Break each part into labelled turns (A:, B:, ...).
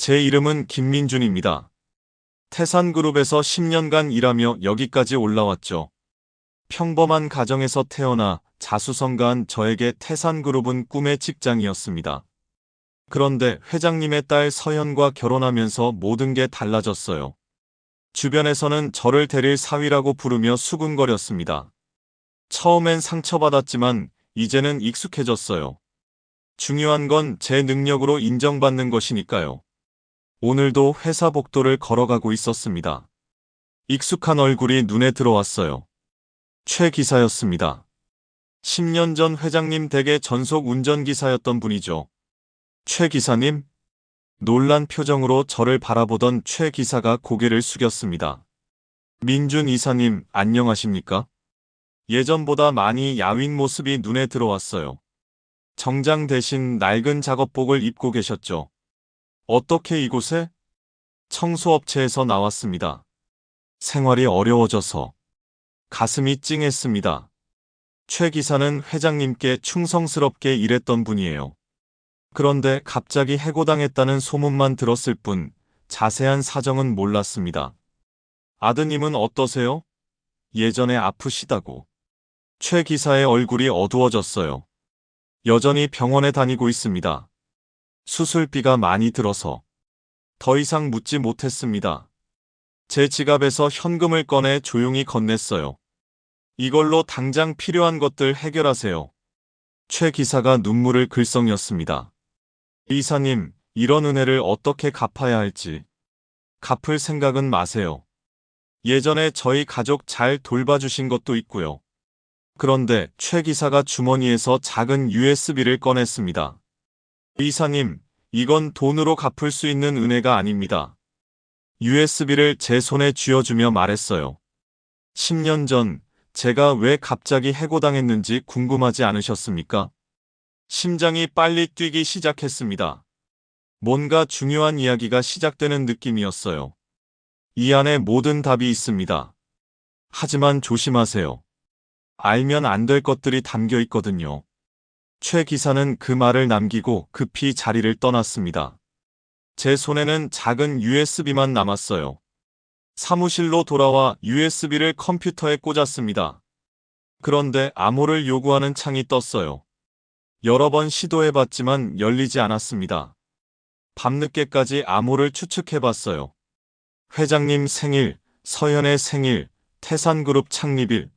A: 제 이름은 김민준입니다. 태산그룹에서 10년간 일하며 여기까지 올라왔죠. 평범한 가정에서 태어나 자수성가한 저에게 태산그룹은 꿈의 직장이었습니다. 그런데 회장님의 딸 서현과 결혼하면서 모든 게 달라졌어요. 주변에서는 저를 데릴 사위라고 부르며 수군거렸습니다. 처음엔 상처받았지만 이제는 익숙해졌어요. 중요한 건 제 능력으로 인정받는 것이니까요. 오늘도 회사 복도를 걸어가고 있었습니다. 익숙한 얼굴이 눈에 들어왔어요. 최 기사였습니다. 10년 전 회장님 댁의 전속 운전기사였던 분이죠. 최 기사님? 놀란 표정으로 저를 바라보던 최 기사가 고개를 숙였습니다. 민준 이사님, 안녕하십니까? 예전보다 많이 야윈 모습이 눈에 들어왔어요. 정장 대신 낡은 작업복을 입고 계셨죠. 어떻게 이곳에? 청소업체에서 나왔습니다. 생활이 어려워져서 가슴이 찡했습니다. 최 기사는 회장님께 충성스럽게 일했던 분이에요. 그런데 갑자기 해고당했다는 소문만 들었을 뿐 자세한 사정은 몰랐습니다. 아드님은 어떠세요? 예전에 아프시다고. 최 기사의 얼굴이 어두워졌어요. 여전히 병원에 다니고 있습니다. 수술비가 많이 들어서 더 이상 묻지 못했습니다. 제 지갑에서 현금을 꺼내 조용히 건넸어요. 이걸로 당장 필요한 것들 해결하세요. 최 기사가 눈물을 글썽였습니다. 이사님, 이런 은혜를 어떻게 갚아야 할지. 갚을 생각은 마세요. 예전에 저희 가족 잘 돌봐주신 것도 있고요. 그런데 최 기사가 주머니에서 작은 USB를 꺼냈습니다. 이사님, 이건 돈으로 갚을 수 있는 은혜가 아닙니다. USB를 제 손에 쥐어주며 말했어요. 10년 전 제가 왜 갑자기 해고당했는지 궁금하지 않으셨습니까? 심장이 빨리 뛰기 시작했습니다. 뭔가 중요한 이야기가 시작되는 느낌이었어요. 이 안에 모든 답이 있습니다. 하지만 조심하세요. 알면 안 될 것들이 담겨 있거든요. 최 기사는 그 말을 남기고 급히 자리를 떠났습니다. 제 손에는 작은 USB만 남았어요. 사무실로 돌아와 USB를 컴퓨터에 꽂았습니다. 그런데 암호를 요구하는 창이 떴어요. 여러 번 시도해봤지만 열리지 않았습니다. 밤늦게까지 암호를 추측해봤어요. 회장님 생일, 서현의 생일, 태산그룹 창립일.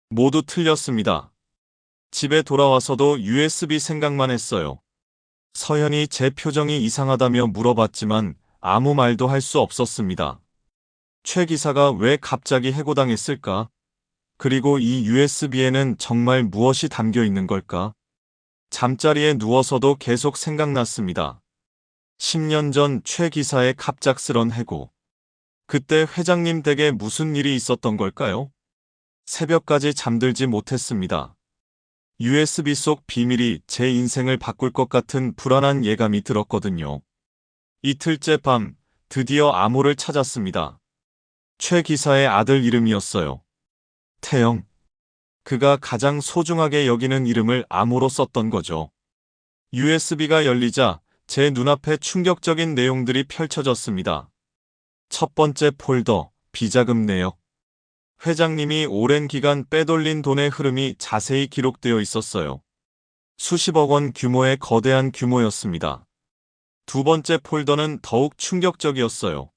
A: 모두 틀렸습니다. 집에 돌아와서도 USB 생각만 했어요. 서현이 제 표정이 이상하다며 물어봤지만 아무 말도 할 수 없었습니다. 최 기사가 왜 갑자기 해고당했을까? 그리고 이 USB에는 정말 무엇이 담겨 있는 걸까? 잠자리에 누워서도 계속 생각났습니다. 10년 전 최 기사의 갑작스런 해고. 그때 회장님 댁에 무슨 일이 있었던 걸까요? 새벽까지 잠들지 못했습니다. USB 속 비밀이 제 인생을 바꿀 것 같은 불안한 예감이 들었거든요. 이틀째 밤, 드디어 암호를 찾았습니다. 최 기사의 아들 이름이었어요. 태영. 그가 가장 소중하게 여기는 이름을 암호로 썼던 거죠. USB가 열리자 제 눈앞에 충격적인 내용들이 펼쳐졌습니다. 첫 번째 폴더, 비자금 내역. 회장님이 오랜 기간 빼돌린 돈의 흐름이 자세히 기록되어 있었어요. 수십억 원 규모의 거대한 규모였습니다. 두 번째 폴더는 더욱 충격적이었어요.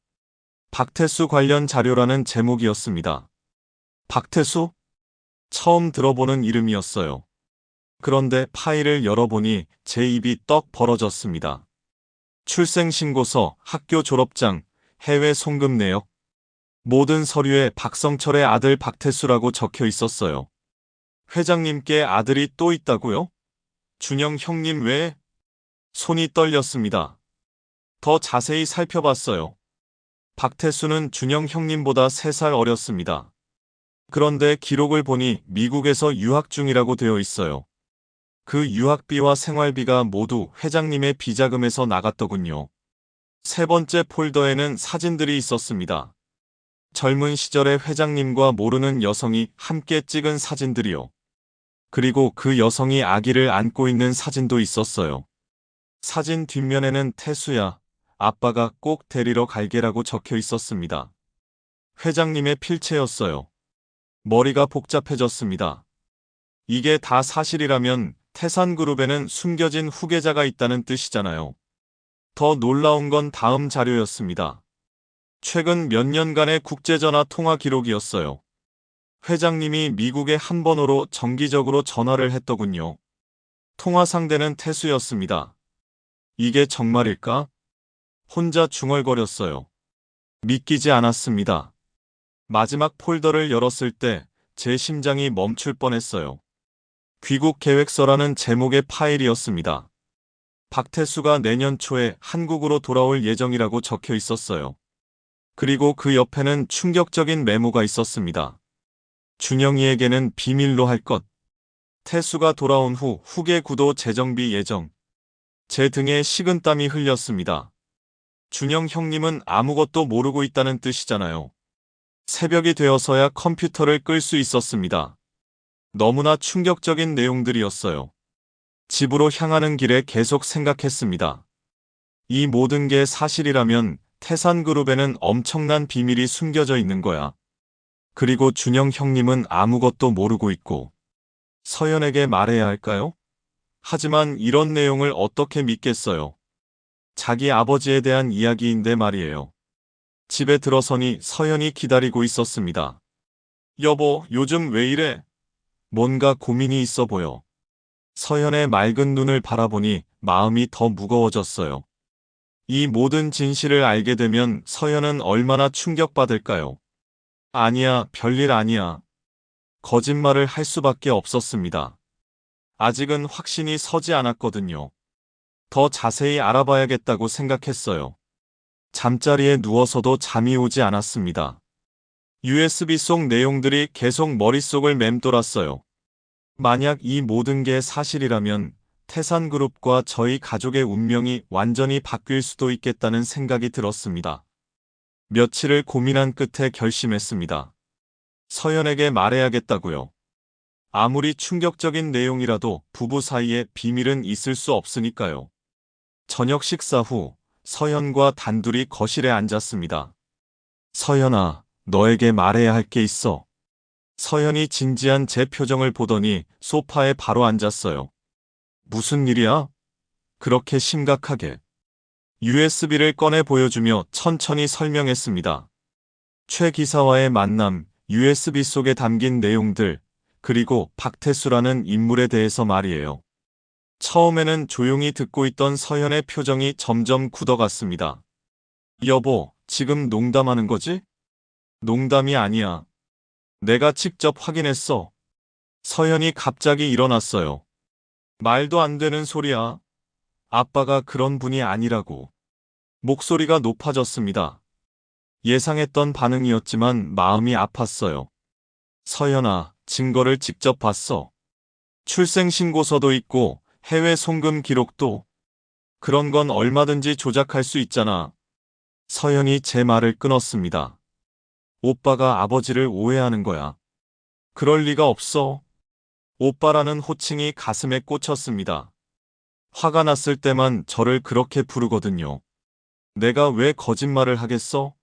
A: 박태수 관련 자료라는 제목이었습니다. 박태수? 처음 들어보는 이름이었어요. 그런데 파일을 열어보니 제 입이 떡 벌어졌습니다. 출생신고서, 학교 졸업장, 해외 송금 내역. 모든 서류에 박성철의 아들 박태수라고 적혀 있었어요. 회장님께 아들이 또 있다고요? 준영 형님 외에? 손이 떨렸습니다. 더 자세히 살펴봤어요. 박태수는 준영 형님보다 3살 어렸습니다. 그런데 기록을 보니 미국에서 유학 중이라고 되어 있어요. 그 유학비와 생활비가 모두 회장님의 비자금에서 나갔더군요. 세 번째 폴더에는 사진들이 있었습니다. 젊은 시절의 회장님과 모르는 여성이 함께 찍은 사진들이요. 그리고 그 여성이 아기를 안고 있는 사진도 있었어요. 사진 뒷면에는 태수야, 아빠가 꼭 데리러 갈게라고 적혀 있었습니다. 회장님의 필체였어요. 머리가 복잡해졌습니다. 이게 다 사실이라면 태산그룹에는 숨겨진 후계자가 있다는 뜻이잖아요. 더 놀라운 건 다음 자료였습니다. 최근 몇 년간의 국제전화 통화 기록이었어요. 회장님이 미국에 한 번호로 정기적으로 전화를 했더군요. 통화 상대는 태수였습니다. 이게 정말일까? 혼자 중얼거렸어요. 믿기지 않았습니다. 마지막 폴더를 열었을 때 제 심장이 멈출 뻔했어요. 귀국 계획서라는 제목의 파일이었습니다. 박태수가 내년 초에 한국으로 돌아올 예정이라고 적혀 있었어요. 그리고 그 옆에는 충격적인 메모가 있었습니다. 준영이에게는 비밀로 할 것. 태수가 돌아온 후 후계 구도 재정비 예정. 제 등에 식은땀이 흘렸습니다. 준영 형님은 아무것도 모르고 있다는 뜻이잖아요. 새벽이 되어서야 컴퓨터를 끌 수 있었습니다. 너무나 충격적인 내용들이었어요. 집으로 향하는 길에 계속 생각했습니다. 이 모든 게 사실이라면 태산그룹에는 엄청난 비밀이 숨겨져 있는 거야. 그리고 준영 형님은 아무것도 모르고 있고. 서연에게 말해야 할까요? 하지만 이런 내용을 어떻게 믿겠어요? 자기 아버지에 대한 이야기인데 말이에요. 집에 들어서니 서연이 기다리고 있었습니다. 여보, 요즘 왜 이래? 뭔가 고민이 있어 보여. 서연의 맑은 눈을 바라보니 마음이 더 무거워졌어요. 이 모든 진실을 알게 되면 서연은 얼마나 충격받을까요? 아니야, 별일 아니야. 거짓말을 할 수밖에 없었습니다. 아직은 확신이 서지 않았거든요. 더 자세히 알아봐야겠다고 생각했어요. 잠자리에 누워서도 잠이 오지 않았습니다. USB 속 내용들이 계속 머릿속을 맴돌았어요. 만약 이 모든 게 사실이라면 태산그룹과 저희 가족의 운명이 완전히 바뀔 수도 있겠다는 생각이 들었습니다. 며칠을 고민한 끝에 결심했습니다. 서연에게 말해야겠다고요. 아무리 충격적인 내용이라도 부부 사이에 비밀은 있을 수 없으니까요. 저녁 식사 후 서연과 단둘이 거실에 앉았습니다. 서연아, 너에게 말해야 할 게 있어. 서연이 진지한 제 표정을 보더니 소파에 바로 앉았어요. 무슨 일이야? 그렇게 심각하게. USB를 꺼내 보여주며 천천히 설명했습니다. 최 기사와의 만남, USB 속에 담긴 내용들, 그리고 박태수라는 인물에 대해서 말이에요. 처음에는 조용히 듣고 있던 서연의 표정이 점점 굳어갔습니다. 여보, 지금 농담하는 거지? 농담이 아니야. 내가 직접 확인했어. 서연이 갑자기 일어났어요. 말도 안 되는 소리야. 아빠가 그런 분이 아니라고. 목소리가 높아졌습니다. 예상했던 반응이었지만 마음이 아팠어요. 서연아, 증거를 직접 봤어. 출생신고서도 있고 해외 송금 기록도. 그런 건 얼마든지 조작할 수 있잖아. 서연이 제 말을 끊었습니다. 오빠가 아버지를 오해하는 거야. 그럴 리가 없어. 오빠라는 호칭이 가슴에 꽂혔습니다. 화가 났을 때만 저를 그렇게 부르거든요. 내가 왜 거짓말을 하겠어?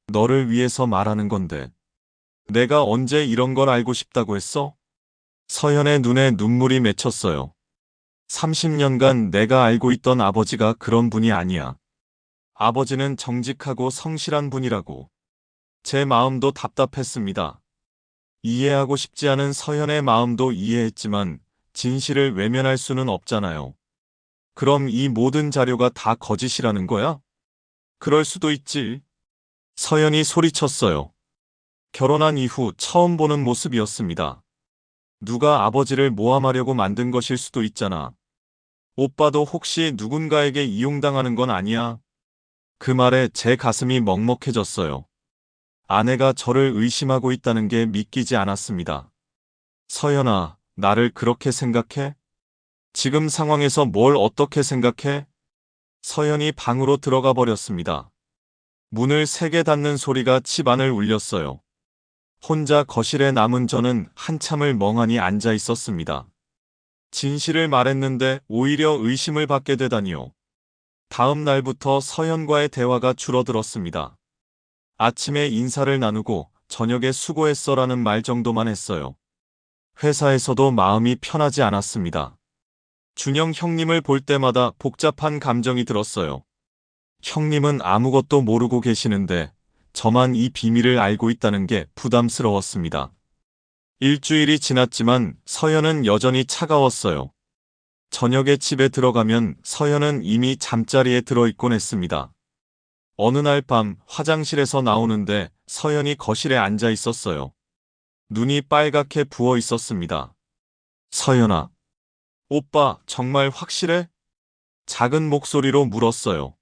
A: 너를 위해서 말하는 건데. 내가 언제 이런 걸 알고 싶다고 했어? 서연의 눈에 눈물이 맺혔어요. 30년간 내가 알고 있던 아버지가 그런 분이 아니야. 아버지는 정직하고 성실한 분이라고. 제 마음도 답답했습니다. 이해하고 싶지 않은 서연의 마음도 이해했지만 진실을 외면할 수는 없잖아요. 그럼 이 모든 자료가 다 거짓이라는 거야? 그럴 수도 있지. 서연이 소리쳤어요. 결혼한 이후 처음 보는 모습이었습니다. 누가 아버지를 모함하려고 만든 것일 수도 있잖아. 오빠도 혹시 누군가에게 이용당하는 건 아니야? 그 말에 제 가슴이 먹먹해졌어요. 아내가 저를 의심하고 있다는 게 믿기지 않았습니다. 서연아, 나를 그렇게 생각해? 지금 상황에서 뭘 어떻게 생각해? 서연이 방으로 들어가 버렸습니다. 문을 세게 닫는 소리가 집안을 울렸어요. 혼자 거실에 남은 저는 한참을 멍하니 앉아 있었습니다. 진실을 말했는데 오히려 의심을 받게 되다니요. 다음 날부터 서현과의 대화가 줄어들었습니다. 아침에 인사를 나누고 저녁에 수고했어라는 말 정도만 했어요. 회사에서도 마음이 편하지 않았습니다. 준영 형님을 볼 때마다 복잡한 감정이 들었어요. 형님은 아무것도 모르고 계시는데 저만 이 비밀을 알고 있다는 게 부담스러웠습니다. 일주일이 지났지만 서현은 여전히 차가웠어요. 저녁에 집에 들어가면 서현은 이미 잠자리에 들어있곤 했습니다. 어느 날 밤 화장실에서 나오는데 서현이 거실에 앉아 있었어요. 눈이 빨갛게 부어 있었습니다. 서현아, 오빠 정말 확실해? 작은 목소리로 물었어요.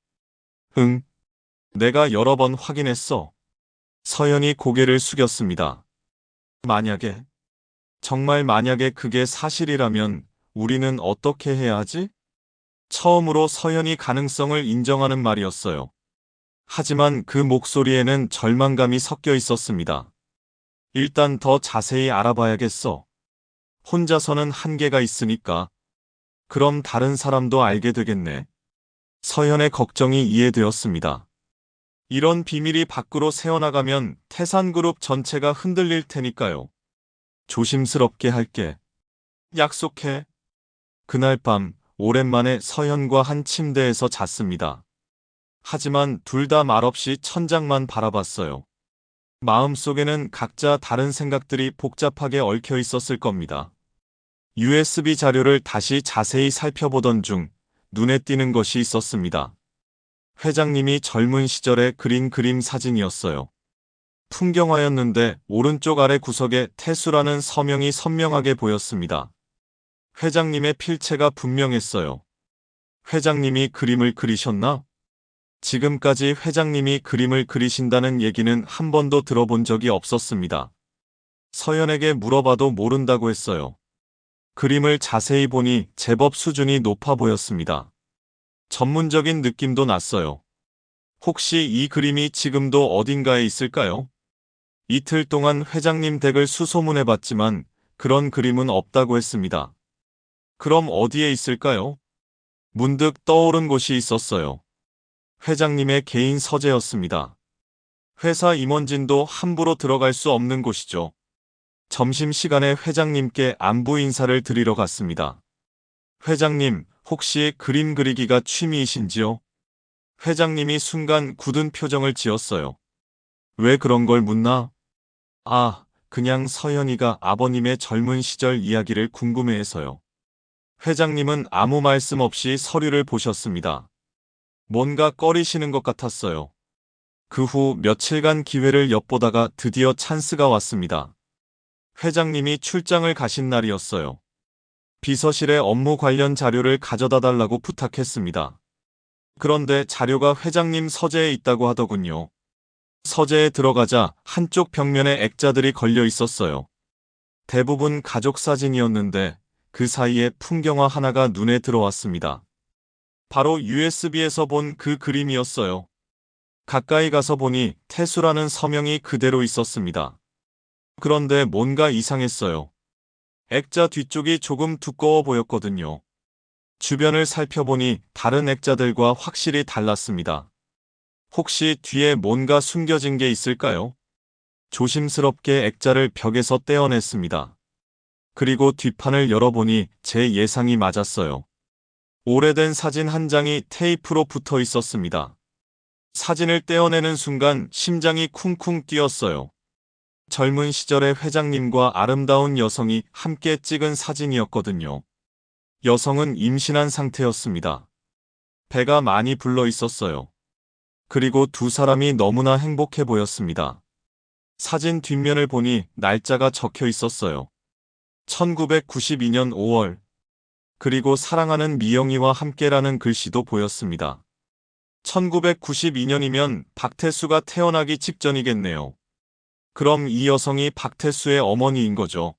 A: 응, 내가 여러 번 확인했어. 서현이 고개를 숙였습니다. 만약에, 정말 만약에 그게 사실이라면 우리는 어떻게 해야 하지? 처음으로 서현이 가능성을 인정하는 말이었어요. 하지만 그 목소리에는 절망감이 섞여 있었습니다. 일단 더 자세히 알아봐야겠어. 혼자서는 한계가 있으니까. 그럼 다른 사람도 알게 되겠네. 서현의 걱정이 이해되었습니다. 이런 비밀이 밖으로 새어나가면 태산그룹 전체가 흔들릴 테니까요. 조심스럽게 할게. 약속해. 그날 밤 오랜만에 서현과 한 침대에서 잤습니다. 하지만 둘 다 말없이 천장만 바라봤어요. 마음속에는 각자 다른 생각들이 복잡하게 얽혀 있었을 겁니다. USB 자료를 다시 자세히 살펴보던 중 눈에 띄는 것이 있었습니다. 회장님이 젊은 시절에 그린 그림 사진이었어요. 풍경화였는데 오른쪽 아래 구석에 태수라는 서명이 선명하게 보였습니다. 회장님의 필체가 분명했어요. 회장님이 그림을 그리셨나? 지금까지 회장님이 그림을 그리신다는 얘기는 한 번도 들어본 적이 없었습니다. 서연에게 물어봐도 모른다고 했어요. 그림을 자세히 보니 제법 수준이 높아 보였습니다. 전문적인 느낌도 났어요. 혹시 이 그림이 지금도 어딘가에 있을까요? 이틀 동안 회장님 댁을 수소문해봤지만 그런 그림은 없다고 했습니다. 그럼 어디에 있을까요? 문득 떠오른 곳이 있었어요. 회장님의 개인 서재였습니다. 회사 임원진도 함부로 들어갈 수 없는 곳이죠. 점심시간에 회장님께 안부 인사를 드리러 갔습니다. 회장님, 혹시 그림 그리기가 취미이신지요? 회장님이 순간 굳은 표정을 지었어요. 왜 그런 걸 묻나? 아, 그냥 서연이가 아버님의 젊은 시절 이야기를 궁금해해서요. 회장님은 아무 말씀 없이 서류를 보셨습니다. 뭔가 꺼리시는 것 같았어요. 그 후 며칠간 기회를 엿보다가 드디어 찬스가 왔습니다. 회장님이 출장을 가신 날이었어요. 비서실에 업무 관련 자료를 가져다 달라고 부탁했습니다. 그런데 자료가 회장님 서재에 있다고 하더군요. 서재에 들어가자 한쪽 벽면에 액자들이 걸려 있었어요. 대부분 가족 사진이었는데 그 사이에 풍경화 하나가 눈에 들어왔습니다. 바로 USB에서 본 그 그림이었어요. 가까이 가서 보니 태수라는 서명이 그대로 있었습니다. 그런데 뭔가 이상했어요. 액자 뒤쪽이 조금 두꺼워 보였거든요. 주변을 살펴보니 다른 액자들과 확실히 달랐습니다. 혹시 뒤에 뭔가 숨겨진 게 있을까요? 조심스럽게 액자를 벽에서 떼어냈습니다. 그리고 뒷판을 열어보니 제 예상이 맞았어요. 오래된 사진 한 장이 테이프로 붙어 있었습니다. 사진을 떼어내는 순간 심장이 쿵쿵 뛰었어요. 젊은 시절의 회장님과 아름다운 여성이 함께 찍은 사진이었거든요. 여성은 임신한 상태였습니다. 배가 많이 불러 있었어요. 그리고 두 사람이 너무나 행복해 보였습니다. 사진 뒷면을 보니 날짜가 적혀 있었어요. 1992년 5월. 그리고 사랑하는 미영이와 함께라는 글씨도 보였습니다. 1992년이면 박태수가 태어나기 직전이겠네요. 그럼 이 여성이 박태수의 어머니인 거죠.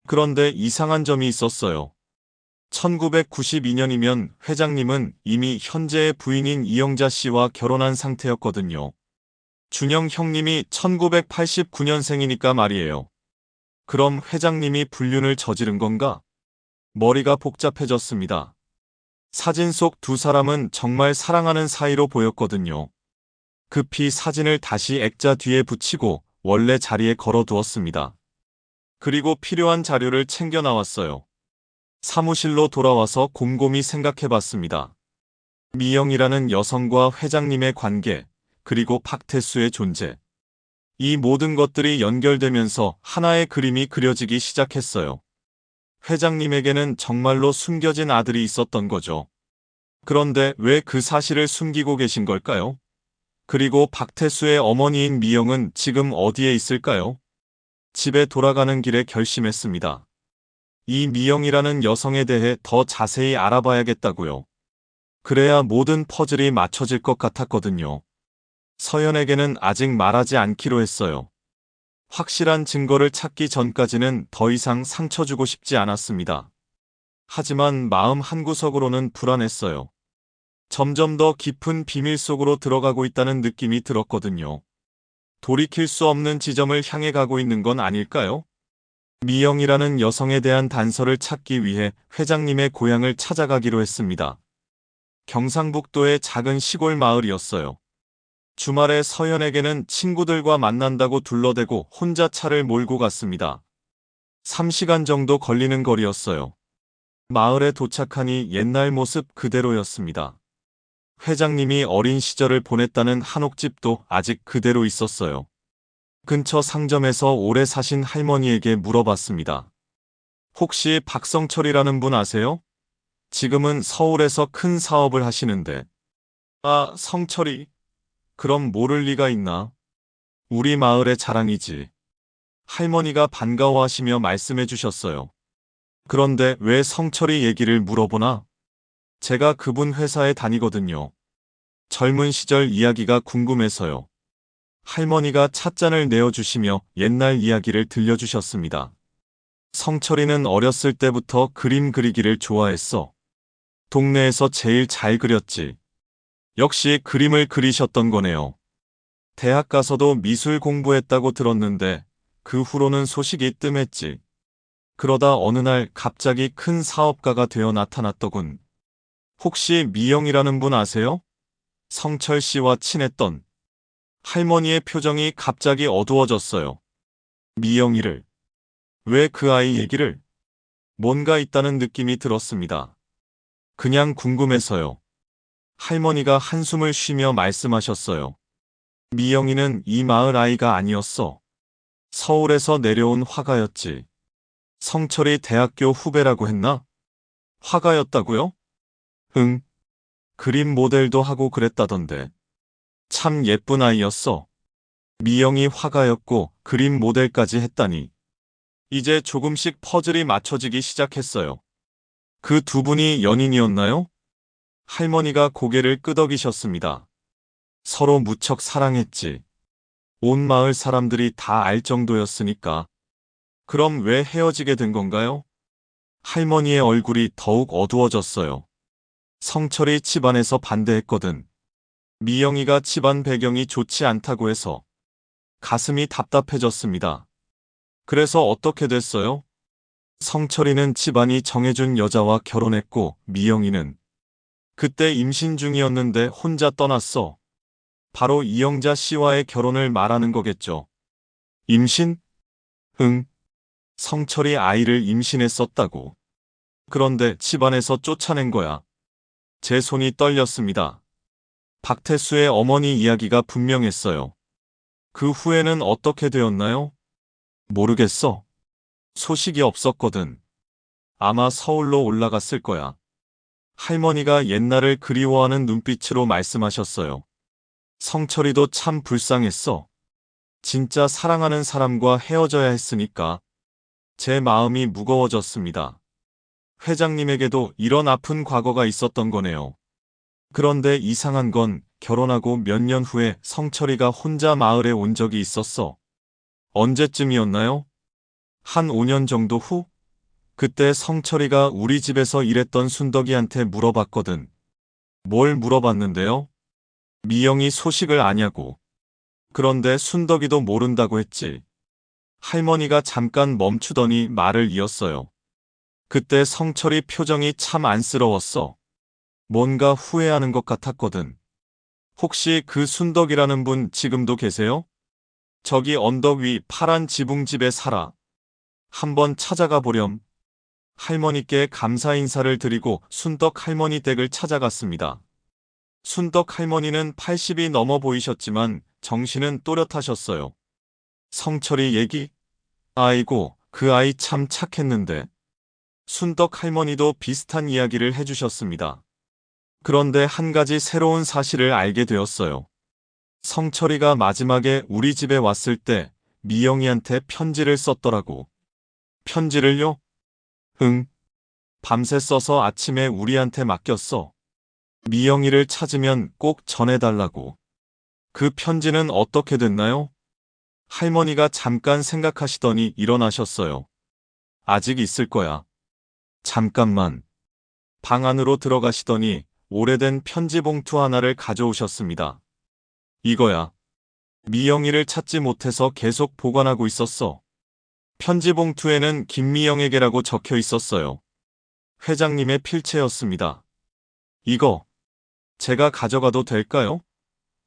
A: 그런데 이상한 점이 있었어요. 1992년이면 회장님은 이미 현재의 부인인 이영자 씨와 결혼한 상태였거든요. 준영 형님이 1989년생이니까 말이에요. 그럼 회장님이 불륜을 저지른 건가? 머리가 복잡해졌습니다. 사진 속 두 사람은 정말 사랑하는 사이로 보였거든요. 급히 사진을 다시 액자 뒤에 붙이고 원래 자리에 걸어두었습니다. 그리고 필요한 자료를 챙겨 나왔어요. 사무실로 돌아와서 곰곰이 생각해봤습니다. 미영이라는 여성과 회장님의 관계, 그리고 박태수의 존재. 이 모든 것들이 연결되면서 하나의 그림이 그려지기 시작했어요. 회장님에게는 정말로 숨겨진 아들이 있었던 거죠. 그런데 왜 그 사실을 숨기고 계신 걸까요? 그리고 박태수의 어머니인 미영은 지금 어디에 있을까요? 집에 돌아가는 길에 결심했습니다. 이 미영이라는 여성에 대해 더 자세히 알아봐야겠다고요. 그래야 모든 퍼즐이 맞춰질 것 같았거든요. 서연에게는 아직 말하지 않기로 했어요. 확실한 증거를 찾기 전까지는 더 이상 상처 주고 싶지 않았습니다. 하지만 마음 한구석으로는 불안했어요. 점점 더 깊은 비밀 속으로 들어가고 있다는 느낌이 들었거든요. 돌이킬 수 없는 지점을 향해 가고 있는 건 아닐까요? 미영이라는 여성에 대한 단서를 찾기 위해 회장님의 고향을 찾아가기로 했습니다. 경상북도의 작은 시골 마을이었어요. 주말에 서연에게는 친구들과 만난다고 둘러대고 혼자 차를 몰고 갔습니다. 3시간 정도 걸리는 거리였어요. 마을에 도착하니 옛날 모습 그대로였습니다. 회장님이 어린 시절을 보냈다는 한옥집도 아직 그대로 있었어요. 근처 상점에서 오래 사신 할머니에게 물어봤습니다. 혹시 박성철이라는 분 아세요? 지금은 서울에서 큰 사업을 하시는데. 아, 성철이. 그럼 모를 리가 있나? 우리 마을의 자랑이지. 할머니가 반가워하시며 말씀해 주셨어요. 그런데 왜 성철이 얘기를 물어보나? 제가 그분 회사에 다니거든요. 젊은 시절 이야기가 궁금해서요. 할머니가 찻잔을 내어주시며 옛날 이야기를 들려주셨습니다. 성철이는 어렸을 때부터 그림 그리기를 좋아했어. 동네에서 제일 잘 그렸지. 역시 그림을 그리셨던 거네요. 대학 가서도 미술 공부했다고 들었는데 그 후로는 소식이 뜸했지. 그러다 어느 날 갑자기 큰 사업가가 되어 나타났더군. 혹시 미영이라는 분 아세요? 성철 씨와 친했던. 할머니의 표정이 갑자기 어두워졌어요. 미영이를. 왜 그 아이 얘기를? 뭔가 있다는 느낌이 들었습니다. 그냥 궁금해서요. 할머니가 한숨을 쉬며 말씀하셨어요. 미영이는 이 마을 아이가 아니었어. 서울에서 내려온 화가였지. 성철이 대학교 후배라고 했나? 화가였다고요? 응. 그림 모델도 하고 그랬다던데. 참 예쁜 아이였어. 미영이 화가였고 그림 모델까지 했다니. 이제 조금씩 퍼즐이 맞춰지기 시작했어요. 그 두 분이 연인이었나요? 할머니가 고개를 끄덕이셨습니다. 서로 무척 사랑했지. 온 마을 사람들이 다 알 정도였으니까. 그럼 왜 헤어지게 된 건가요? 할머니의 얼굴이 더욱 어두워졌어요. 성철이 집안에서 반대했거든. 미영이가 집안 배경이 좋지 않다고 해서. 가슴이 답답해졌습니다. 그래서 어떻게 됐어요? 성철이는 집안이 정해준 여자와 결혼했고 미영이는 그때 임신 중이었는데 혼자 떠났어. 바로 이영자 씨와의 결혼을 말하는 거겠죠. 임신? 응. 성철이 아이를 임신했었다고. 그런데 집안에서 쫓아낸 거야. 제 손이 떨렸습니다. 박태수의 어머니 이야기가 분명했어요. 그 후에는 어떻게 되었나요? 모르겠어. 소식이 없었거든. 아마 서울로 올라갔을 거야. 할머니가 옛날을 그리워하는 눈빛으로 말씀하셨어요. 성철이도 참 불쌍했어. 진짜 사랑하는 사람과 헤어져야 했으니까. 제 마음이 무거워졌습니다. 회장님에게도 이런 아픈 과거가 있었던 거네요. 그런데 이상한 건 결혼하고 몇 년 후에 성철이가 혼자 마을에 온 적이 있었어. 언제쯤이었나요? 한 5년 정도 후? 그때 성철이가 우리 집에서 일했던 순덕이한테 물어봤거든. 뭘 물어봤는데요? 미영이 소식을 아냐고. 그런데 순덕이도 모른다고 했지. 할머니가 잠깐 멈추더니 말을 이었어요. 그때 성철이 표정이 참 안쓰러웠어. 뭔가 후회하는 것 같았거든. 혹시 그 순덕이라는 분 지금도 계세요? 저기 언덕 위 파란 지붕집에 살아. 한번 찾아가 보렴. 할머니께 감사 인사를 드리고 순덕 할머니 댁을 찾아갔습니다. 순덕 할머니는 80이 넘어 보이셨지만 정신은 또렷하셨어요. 성철이 얘기? 아이고, 그 아이 참 착했는데. 순덕 할머니도 비슷한 이야기를 해주셨습니다. 그런데 한 가지 새로운 사실을 알게 되었어요. 성철이가 마지막에 우리 집에 왔을 때 미영이한테 편지를 썼더라고. 편지를요? 응. 밤새 써서 아침에 우리한테 맡겼어. 미영이를 찾으면 꼭 전해달라고. 그 편지는 어떻게 됐나요? 할머니가 잠깐 생각하시더니 일어나셨어요. 아직 있을 거야. 잠깐만. 방 안으로 들어가시더니 오래된 편지 봉투 하나를 가져오셨습니다. 이거야. 미영이를 찾지 못해서 계속 보관하고 있었어. 편지 봉투에는 김미영에게라고 적혀 있었어요. 회장님의 필체였습니다. 이거 제가 가져가도 될까요?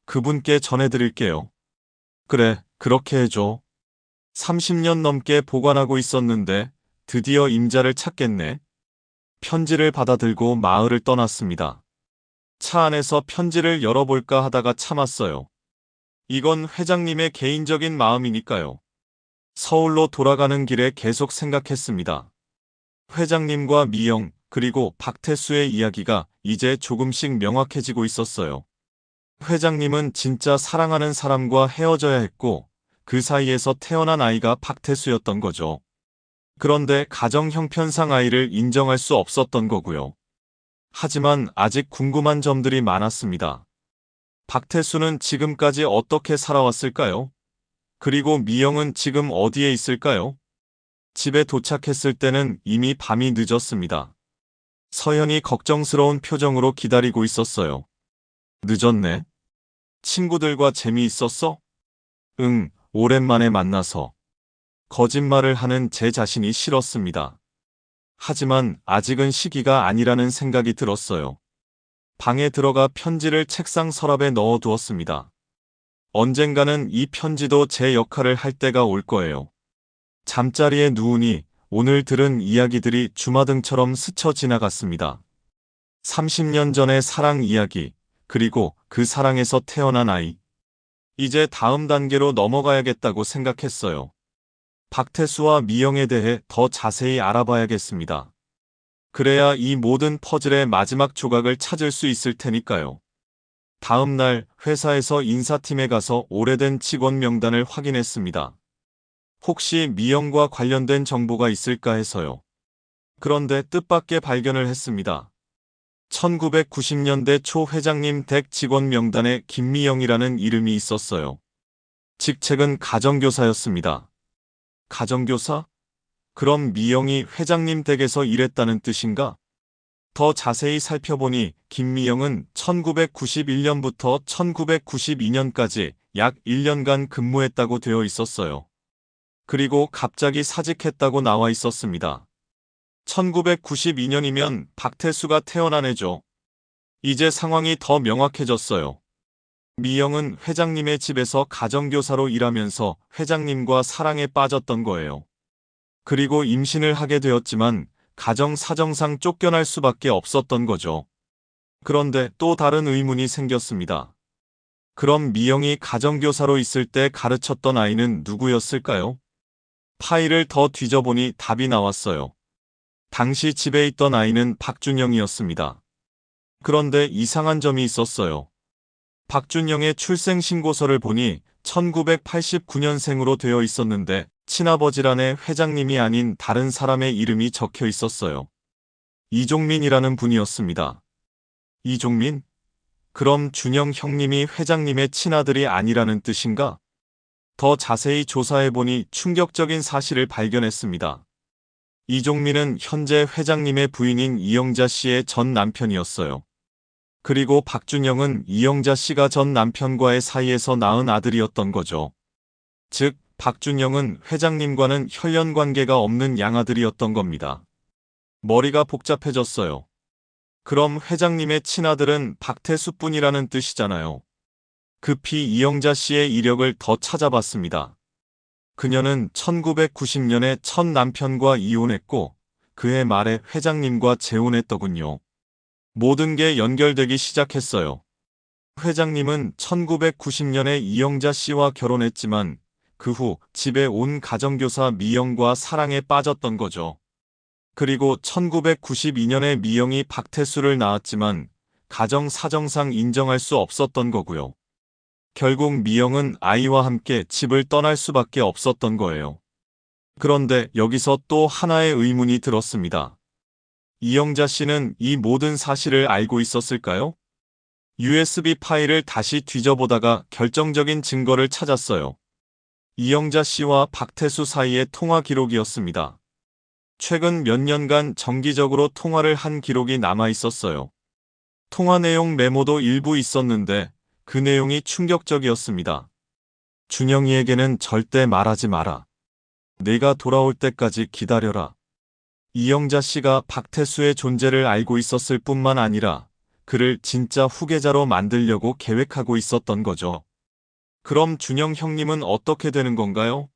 A: 그분께 전해드릴게요. 그래, 그렇게 해줘. 30년 넘게 보관하고 있었는데 드디어 임자를 찾겠네. 편지를 받아들고 마을을 떠났습니다. 차 안에서 편지를 열어볼까 하다가 참았어요. 이건 회장님의 개인적인 마음이니까요. 서울로 돌아가는 길에 계속 생각했습니다. 회장님과 미영, 그리고 박태수의 이야기가 이제 조금씩 명확해지고 있었어요. 회장님은 진짜 사랑하는 사람과 헤어져야 했고, 그 사이에서 태어난 아이가 박태수였던 거죠. 그런데 가정 형편상 아이를 인정할 수 없었던 거고요. 하지만 아직 궁금한 점들이 많았습니다. 박태수는 지금까지 어떻게 살아왔을까요? 그리고 미영은 지금 어디에 있을까요? 집에 도착했을 때는 이미 밤이 늦었습니다. 서연이 걱정스러운 표정으로 기다리고 있었어요. 늦었네. 친구들과 재미있었어? 응, 오랜만에 만나서. 거짓말을 하는 제 자신이 싫었습니다. 하지만 아직은 시기가 아니라는 생각이 들었어요. 방에 들어가 편지를 책상 서랍에 넣어 두었습니다. 언젠가는 이 편지도 제 역할을 할 때가 올 거예요. 잠자리에 누우니 오늘 들은 이야기들이 주마등처럼 스쳐 지나갔습니다. 30년 전의 사랑 이야기, 그리고 그 사랑에서 태어난 아이. 이제 다음 단계로 넘어가야겠다고 생각했어요. 박태수와 미영에 대해 더 자세히 알아봐야겠습니다. 그래야 이 모든 퍼즐의 마지막 조각을 찾을 수 있을 테니까요. 다음 날 회사에서 인사팀에 가서 오래된 직원 명단을 확인했습니다. 혹시 미영과 관련된 정보가 있을까 해서요. 그런데 뜻밖의 발견을 했습니다. 1990년대 초 회장님 댁 직원 명단에 김미영이라는 이름이 있었어요. 직책은 가정교사였습니다. 가정교사? 그럼 미영이 회장님 댁에서 일했다는 뜻인가? 더 자세히 살펴보니 김미영은 1991년부터 1992년까지 약 1년간 근무했다고 되어 있었어요. 그리고 갑자기 사직했다고 나와 있었습니다. 1992년이면 박태수가 태어난 해죠. 이제 상황이 더 명확해졌어요. 미영은 회장님의 집에서 가정교사로 일하면서 회장님과 사랑에 빠졌던 거예요. 그리고 임신을 하게 되었지만 가정 사정상 쫓겨날 수밖에 없었던 거죠. 그런데 또 다른 의문이 생겼습니다. 그럼 미영이 가정교사로 있을 때 가르쳤던 아이는 누구였을까요? 파일을 더 뒤져보니 답이 나왔어요. 당시 집에 있던 아이는 박준영이었습니다. 그런데 이상한 점이 있었어요. 박준영의 출생신고서를 보니 1989년생으로 되어 있었는데 친아버지란에 회장님이 아닌 다른 사람의 이름이 적혀 있었어요. 이종민이라는 분이었습니다. 이종민? 그럼 준영 형님이 회장님의 친아들이 아니라는 뜻인가? 더 자세히 조사해보니 충격적인 사실을 발견했습니다. 이종민은 현재 회장님의 부인인 이영자 씨의 전 남편이었어요. 그리고 박준영은 이영자 씨가 전 남편과의 사이에서 낳은 아들이었던 거죠. 즉, 박준영은 회장님과는 혈연 관계가 없는 양아들이었던 겁니다. 머리가 복잡해졌어요. 그럼 회장님의 친아들은 박태수뿐이라는 뜻이잖아요. 급히 이영자 씨의 이력을 더 찾아봤습니다. 그녀는 1990년에 첫 남편과 이혼했고 그해 말에 회장님과 재혼했더군요. 모든 게 연결되기 시작했어요. 회장님은 1990년에 이영자 씨와 결혼했지만 그 후 집에 온 가정교사 미영과 사랑에 빠졌던 거죠. 그리고 1992년에 미영이 박태수를 낳았지만 가정 사정상 인정할 수 없었던 거고요. 결국 미영은 아이와 함께 집을 떠날 수밖에 없었던 거예요. 그런데 여기서 또 하나의 의문이 들었습니다. 이영자 씨는 이 모든 사실을 알고 있었을까요? USB 파일을 다시 뒤져보다가 결정적인 증거를 찾았어요. 이영자 씨와 박태수 사이의 통화 기록이었습니다. 최근 몇 년간 정기적으로 통화를 한 기록이 남아 있었어요. 통화 내용 메모도 일부 있었는데 그 내용이 충격적이었습니다. 준영이에게는 절대 말하지 마라. 내가 돌아올 때까지 기다려라. 이영자 씨가 박태수의 존재를 알고 있었을 뿐만 아니라 그를 진짜 후계자로 만들려고 계획하고 있었던 거죠. 그럼 준영 형님은 어떻게 되는 건가요?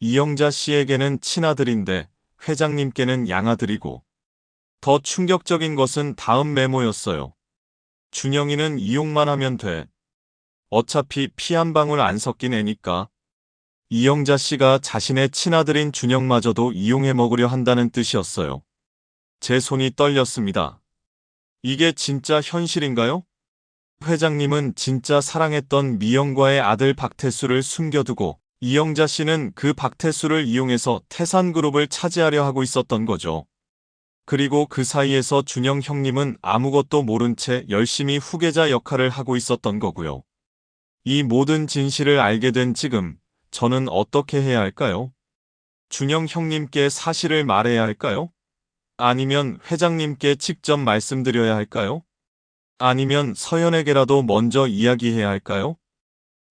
A: 이영자 씨에게는 친아들인데 회장님께는 양아들이고 더 충격적인 것은 다음 메모였어요. 준영이는 이용만 하면 돼. 어차피 피 한 방울 안 섞인 애니까. 이영자 씨가 자신의 친아들인 준영마저도 이용해 먹으려 한다는 뜻이었어요. 제 손이 떨렸습니다. 이게 진짜 현실인가요? 회장님은 진짜 사랑했던 미영과의 아들 박태수를 숨겨두고 이영자 씨는 그 박태수를 이용해서 태산그룹을 차지하려 하고 있었던 거죠. 그리고 그 사이에서 준영 형님은 아무것도 모른 채 열심히 후계자 역할을 하고 있었던 거고요. 이 모든 진실을 알게 된 지금 저는 어떻게 해야 할까요? 준영 형님께 사실을 말해야 할까요? 아니면 회장님께 직접 말씀드려야 할까요? 아니면 서연에게라도 먼저 이야기해야 할까요?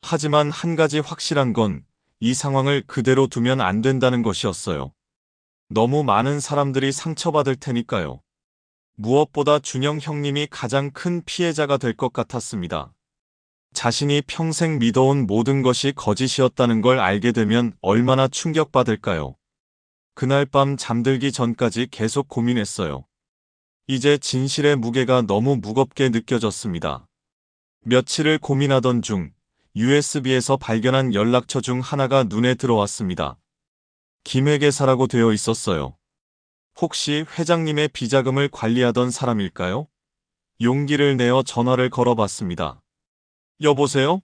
A: 하지만 한 가지 확실한 건 이 상황을 그대로 두면 안 된다는 것이었어요. 너무 많은 사람들이 상처받을 테니까요. 무엇보다 준영 형님이 가장 큰 피해자가 될 것 같았습니다. 자신이 평생 믿어온 모든 것이 거짓이었다는 걸 알게 되면 얼마나 충격받을까요? 그날 밤 잠들기 전까지 계속 고민했어요. 이제 진실의 무게가 너무 무겁게 느껴졌습니다. 며칠을 고민하던 중 USB에서 발견한 연락처 중 하나가 눈에 들어왔습니다. 김회계사라고 되어 있었어요. 혹시 회장님의 비자금을 관리하던 사람일까요? 용기를 내어 전화를 걸어봤습니다. 여보세요?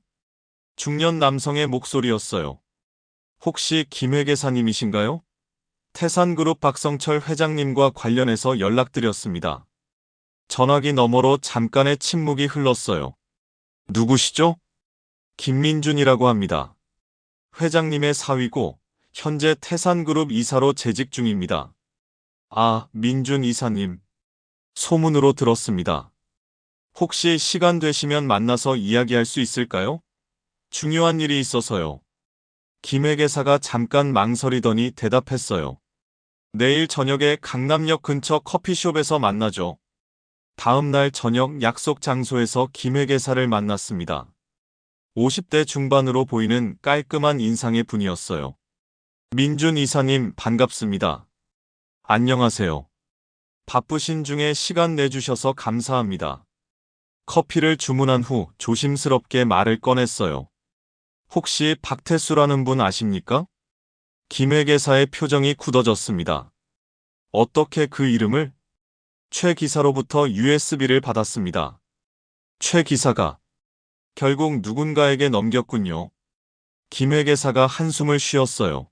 A: 중년 남성의 목소리였어요. 혹시 김회계사님이신가요? 태산그룹 박성철 회장님과 관련해서 연락드렸습니다. 전화기 너머로 잠깐의 침묵이 흘렀어요. 누구시죠? 김민준이라고 합니다. 회장님의 사위고 현재 태산그룹 이사로 재직 중입니다. 아, 민준 이사님. 소문으로 들었습니다. 혹시 시간 되시면 만나서 이야기할 수 있을까요? 중요한 일이 있어서요. 김회계사가 잠깐 망설이더니 대답했어요. 내일 저녁에 강남역 근처 커피숍에서 만나죠. 다음 날 저녁 약속 장소에서 김회계사를 만났습니다. 50대 중반으로 보이는 깔끔한 인상의 분이었어요. 민준 이사님 반갑습니다. 안녕하세요. 바쁘신 중에 시간 내주셔서 감사합니다. 커피를 주문한 후 조심스럽게 말을 꺼냈어요. 혹시 박태수라는 분 아십니까? 김회계사의 표정이 굳어졌습니다. 어떻게 그 이름을? 최 기사로부터 USB를 받았습니다. 최 기사가 결국 누군가에게 넘겼군요. 김회계사가 한숨을 쉬었어요.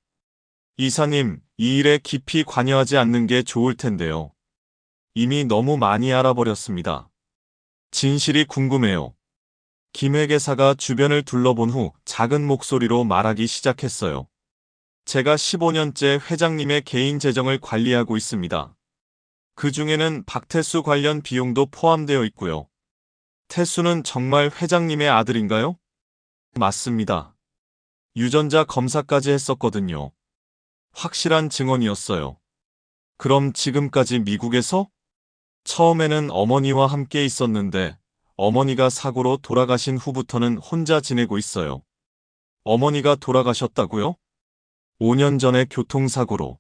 A: 이사님, 이 일에 깊이 관여하지 않는 게 좋을 텐데요. 이미 너무 많이 알아버렸습니다. 진실이 궁금해요. 김회계사가 주변을 둘러본 후 작은 목소리로 말하기 시작했어요. 제가 15년째 회장님의 개인 재정을 관리하고 있습니다. 그 중에는 박태수 관련 비용도 포함되어 있고요. 태수는 정말 회장님의 아들인가요? 맞습니다. 유전자 검사까지 했었거든요. 확실한 증언이었어요. 그럼 지금까지 미국에서? 처음에는 어머니와 함께 있었는데 어머니가 사고로 돌아가신 후부터는 혼자 지내고 있어요. 어머니가 돌아가셨다고요? 5년 전에 교통사고로.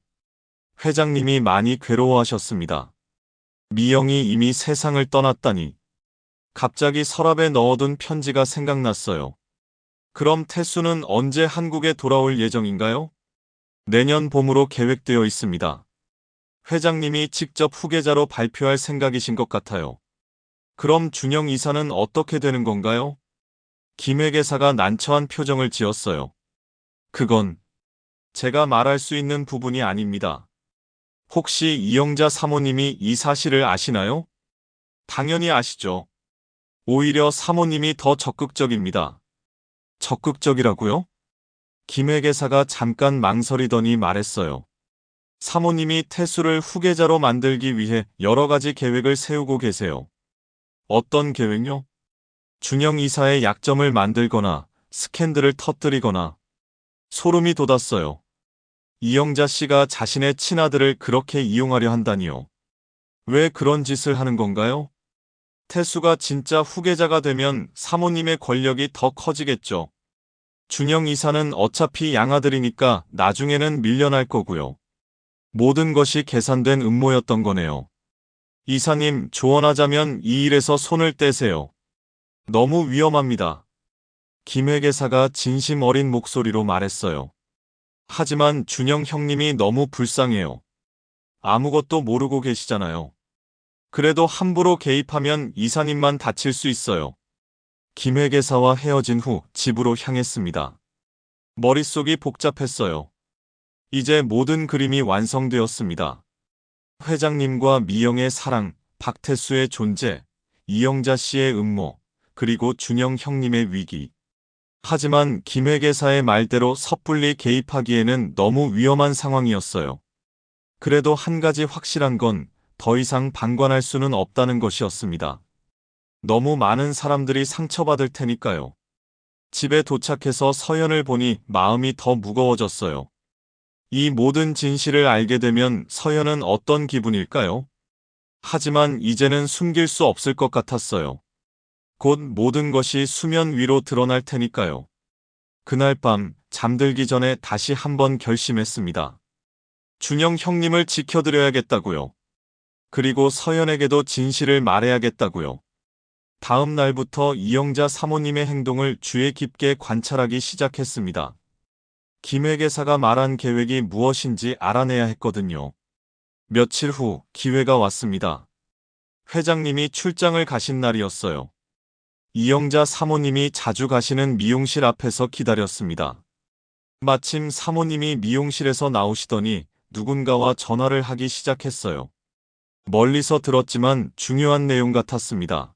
A: 회장님이 많이 괴로워하셨습니다. 미영이 이미 세상을 떠났다니. 갑자기 서랍에 넣어둔 편지가 생각났어요. 그럼 태수는 언제 한국에 돌아올 예정인가요? 내년 봄으로 계획되어 있습니다. 회장님이 직접 후계자로 발표할 생각이신 것 같아요. 그럼 준영 이사는 어떻게 되는 건가요? 김회계사가 난처한 표정을 지었어요. 그건 제가 말할 수 있는 부분이 아닙니다. 혹시 이영자 사모님이 이 사실을 아시나요? 당연히 아시죠. 오히려 사모님이 더 적극적입니다. 적극적이라고요? 김회계사가 잠깐 망설이더니 말했어요. 사모님이 태수를 후계자로 만들기 위해 여러 가지 계획을 세우고 계세요. 어떤 계획요? 준영 이사의 약점을 만들거나 스캔들을 터뜨리거나. 소름이 돋았어요. 이영자 씨가 자신의 친아들을 그렇게 이용하려 한다니요. 왜 그런 짓을 하는 건가요? 태수가 진짜 후계자가 되면 사모님의 권력이 더 커지겠죠. 준영 이사는 어차피 양아들이니까 나중에는 밀려날 거고요. 모든 것이 계산된 음모였던 거네요. 이사님, 조언하자면 이 일에서 손을 떼세요. 너무 위험합니다. 김회계사가 진심 어린 목소리로 말했어요. 하지만 준영 형님이 너무 불쌍해요. 아무것도 모르고 계시잖아요. 그래도 함부로 개입하면 이사님만 다칠 수 있어요. 김회계사와 헤어진 후 집으로 향했습니다. 머릿속이 복잡했어요. 이제 모든 그림이 완성되었습니다. 회장님과 미영의 사랑, 박태수의 존재, 이영자 씨의 음모, 그리고 준영 형님의 위기. 하지만 김회계사의 말대로 섣불리 개입하기에는 너무 위험한 상황이었어요. 그래도 한 가지 확실한 건 더 이상 방관할 수는 없다는 것이었습니다. 너무 많은 사람들이 상처받을 테니까요. 집에 도착해서 서연을 보니 마음이 더 무거워졌어요. 이 모든 진실을 알게 되면 서연은 어떤 기분일까요? 하지만 이제는 숨길 수 없을 것 같았어요. 곧 모든 것이 수면 위로 드러날 테니까요. 그날 밤 잠들기 전에 다시 한번 결심했습니다. 준영 형님을 지켜드려야겠다고요. 그리고 서연에게도 진실을 말해야겠다고요. 다음 날부터 이영자 사모님의 행동을 주의 깊게 관찰하기 시작했습니다. 김회계사가 말한 계획이 무엇인지 알아내야 했거든요. 며칠 후 기회가 왔습니다. 회장님이 출장을 가신 날이었어요. 이영자 사모님이 자주 가시는 미용실 앞에서 기다렸습니다. 마침 사모님이 미용실에서 나오시더니 누군가와 전화를 하기 시작했어요. 멀리서 들었지만 중요한 내용 같았습니다.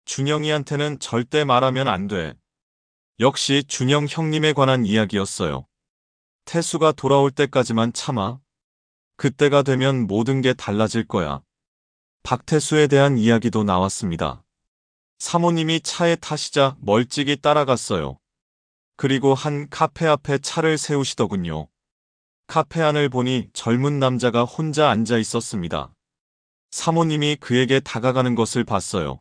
A: 준영이한테는 절대 말하면 안 돼. 역시 준영 형님에 관한 이야기였어요. 태수가 돌아올 때까지만 참아. 그때가 되면 모든 게 달라질 거야. 박태수에 대한 이야기도 나왔습니다. 사모님이 차에 타시자 멀찍이 따라갔어요. 그리고 한 카페 앞에 차를 세우시더군요. 카페 안을 보니 젊은 남자가 혼자 앉아 있었습니다. 사모님이 그에게 다가가는 것을 봤어요.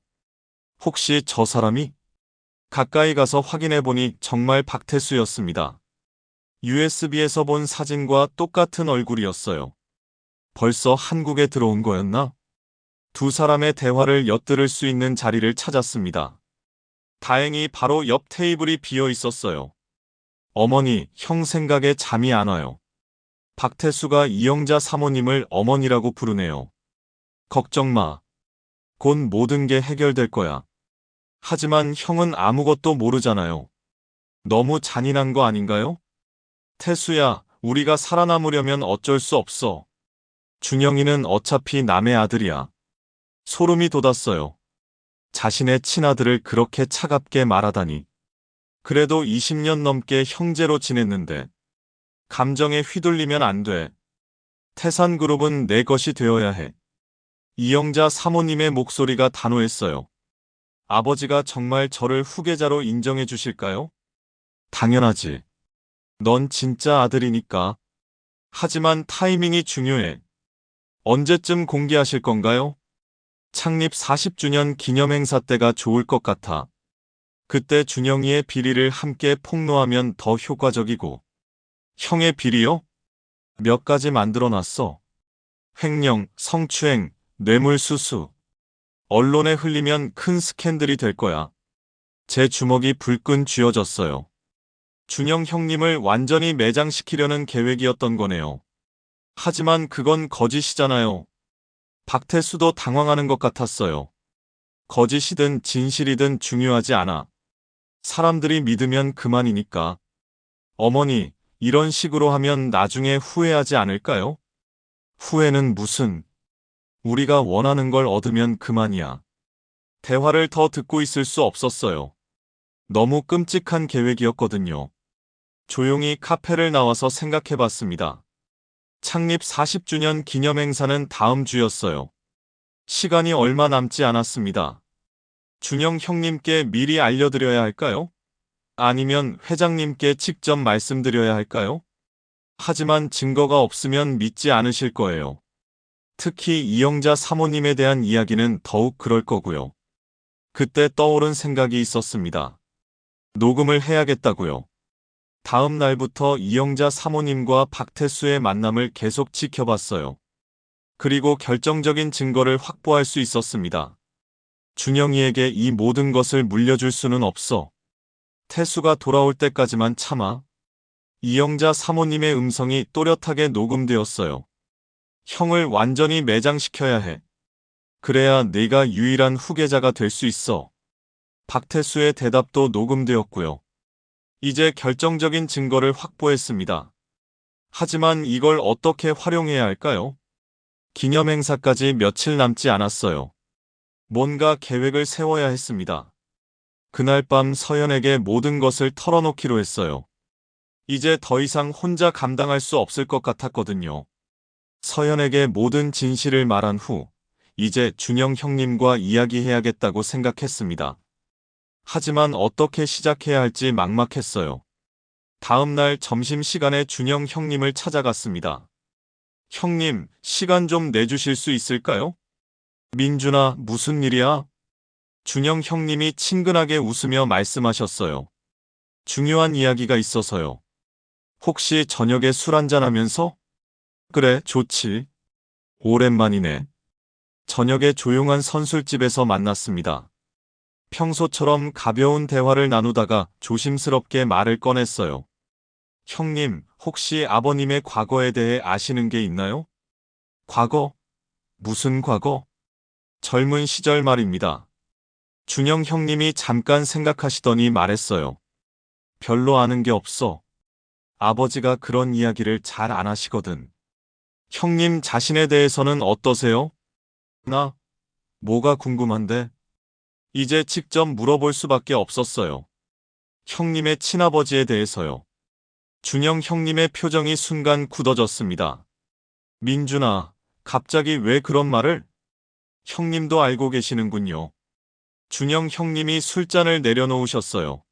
A: 혹시 저 사람이? 가까이 가서 확인해 보니 정말 박태수였습니다. USB에서 본 사진과 똑같은 얼굴이었어요. 벌써 한국에 들어온 거였나? 두 사람의 대화를 엿들을 수 있는 자리를 찾았습니다. 다행히 바로 옆 테이블이 비어 있었어요. 어머니, 형 생각에 잠이 안 와요. 박태수가 이영자 사모님을 어머니라고 부르네요. 걱정 마. 곧 모든 게 해결될 거야. 하지만 형은 아무것도 모르잖아요. 너무 잔인한 거 아닌가요? 태수야, 우리가 살아남으려면 어쩔 수 없어. 준영이는 어차피 남의 아들이야. 소름이 돋았어요. 자신의 친아들을 그렇게 차갑게 말하다니. 그래도 20년 넘게 형제로 지냈는데. 감정에 휘둘리면 안 돼. 태산그룹은 내 것이 되어야 해. 이영자 사모님의 목소리가 단호했어요. 아버지가 정말 저를 후계자로 인정해 주실까요? 당연하지. 넌 진짜 아들이니까. 하지만 타이밍이 중요해. 언제쯤 공개하실 건가요? 창립 40주년 기념행사 때가 좋을 것 같아. 그때 준영이의 비리를 함께 폭로하면 더 효과적이고. 형의 비리요? 몇 가지 만들어놨어. 횡령, 성추행, 뇌물수수. 언론에 흘리면 큰 스캔들이 될 거야. 제 주먹이 불끈 쥐어졌어요. 준영 형님을 완전히 매장시키려는 계획이었던 거네요. 하지만 그건 거짓이잖아요. 박태수도 당황하는 것 같았어요. 거짓이든 진실이든 중요하지 않아. 사람들이 믿으면 그만이니까. 어머니, 이런 식으로 하면 나중에 후회하지 않을까요? 후회는 무슨? 우리가 원하는 걸 얻으면 그만이야. 대화를 더 듣고 있을 수 없었어요. 너무 끔찍한 계획이었거든요. 조용히 카페를 나와서 생각해봤습니다. 창립 40주년 기념행사는 다음 주였어요. 시간이 얼마 남지 않았습니다. 준영 형님께 미리 알려드려야 할까요? 아니면 회장님께 직접 말씀드려야 할까요? 하지만 증거가 없으면 믿지 않으실 거예요. 특히 이영자 사모님에 대한 이야기는 더욱 그럴 거고요. 그때 떠오른 생각이 있었습니다. 녹음을 해야겠다고요. 다음 날부터 이영자 사모님과 박태수의 만남을 계속 지켜봤어요. 그리고 결정적인 증거를 확보할 수 있었습니다. 준영이에게 이 모든 것을 물려줄 수는 없어. 태수가 돌아올 때까지만 참아. 이영자 사모님의 음성이 또렷하게 녹음되었어요. 형을 완전히 매장시켜야 해. 그래야 네가 유일한 후계자가 될 수 있어. 박태수의 대답도 녹음되었고요. 이제 결정적인 증거를 확보했습니다. 하지만 이걸 어떻게 활용해야 할까요? 기념행사까지 며칠 남지 않았어요. 뭔가 계획을 세워야 했습니다. 그날 밤 서연에게 모든 것을 털어놓기로 했어요. 이제 더 이상 혼자 감당할 수 없을 것 같았거든요. 서연에게 모든 진실을 말한 후, 이제 준영 형님과 이야기해야겠다고 생각했습니다. 하지만 어떻게 시작해야 할지 막막했어요. 다음 날 점심시간에 준영 형님을 찾아갔습니다. 형님, 시간 좀 내주실 수 있을까요? 민준아, 무슨 일이야? 준영 형님이 친근하게 웃으며 말씀하셨어요. 중요한 이야기가 있어서요. 혹시 저녁에 술 한잔하면서? 그래, 좋지. 오랜만이네. 저녁에 조용한 선술집에서 만났습니다. 평소처럼 가벼운 대화를 나누다가 조심스럽게 말을 꺼냈어요. 형님, 혹시 아버님의 과거에 대해 아시는 게 있나요? 과거? 무슨 과거? 젊은 시절 말입니다. 준영 형님이 잠깐 생각하시더니 말했어요. 별로 아는 게 없어. 아버지가 그런 이야기를 잘 안 하시거든. 형님 자신에 대해서는 어떠세요? 나? 뭐가 궁금한데? 이제 직접 물어볼 수밖에 없었어요. 형님의 친아버지에 대해서요. 준영 형님의 표정이 순간 굳어졌습니다. 민준아, 갑자기 왜 그런 말을? 형님도 알고 계시는군요. 준영 형님이 술잔을 내려놓으셨어요.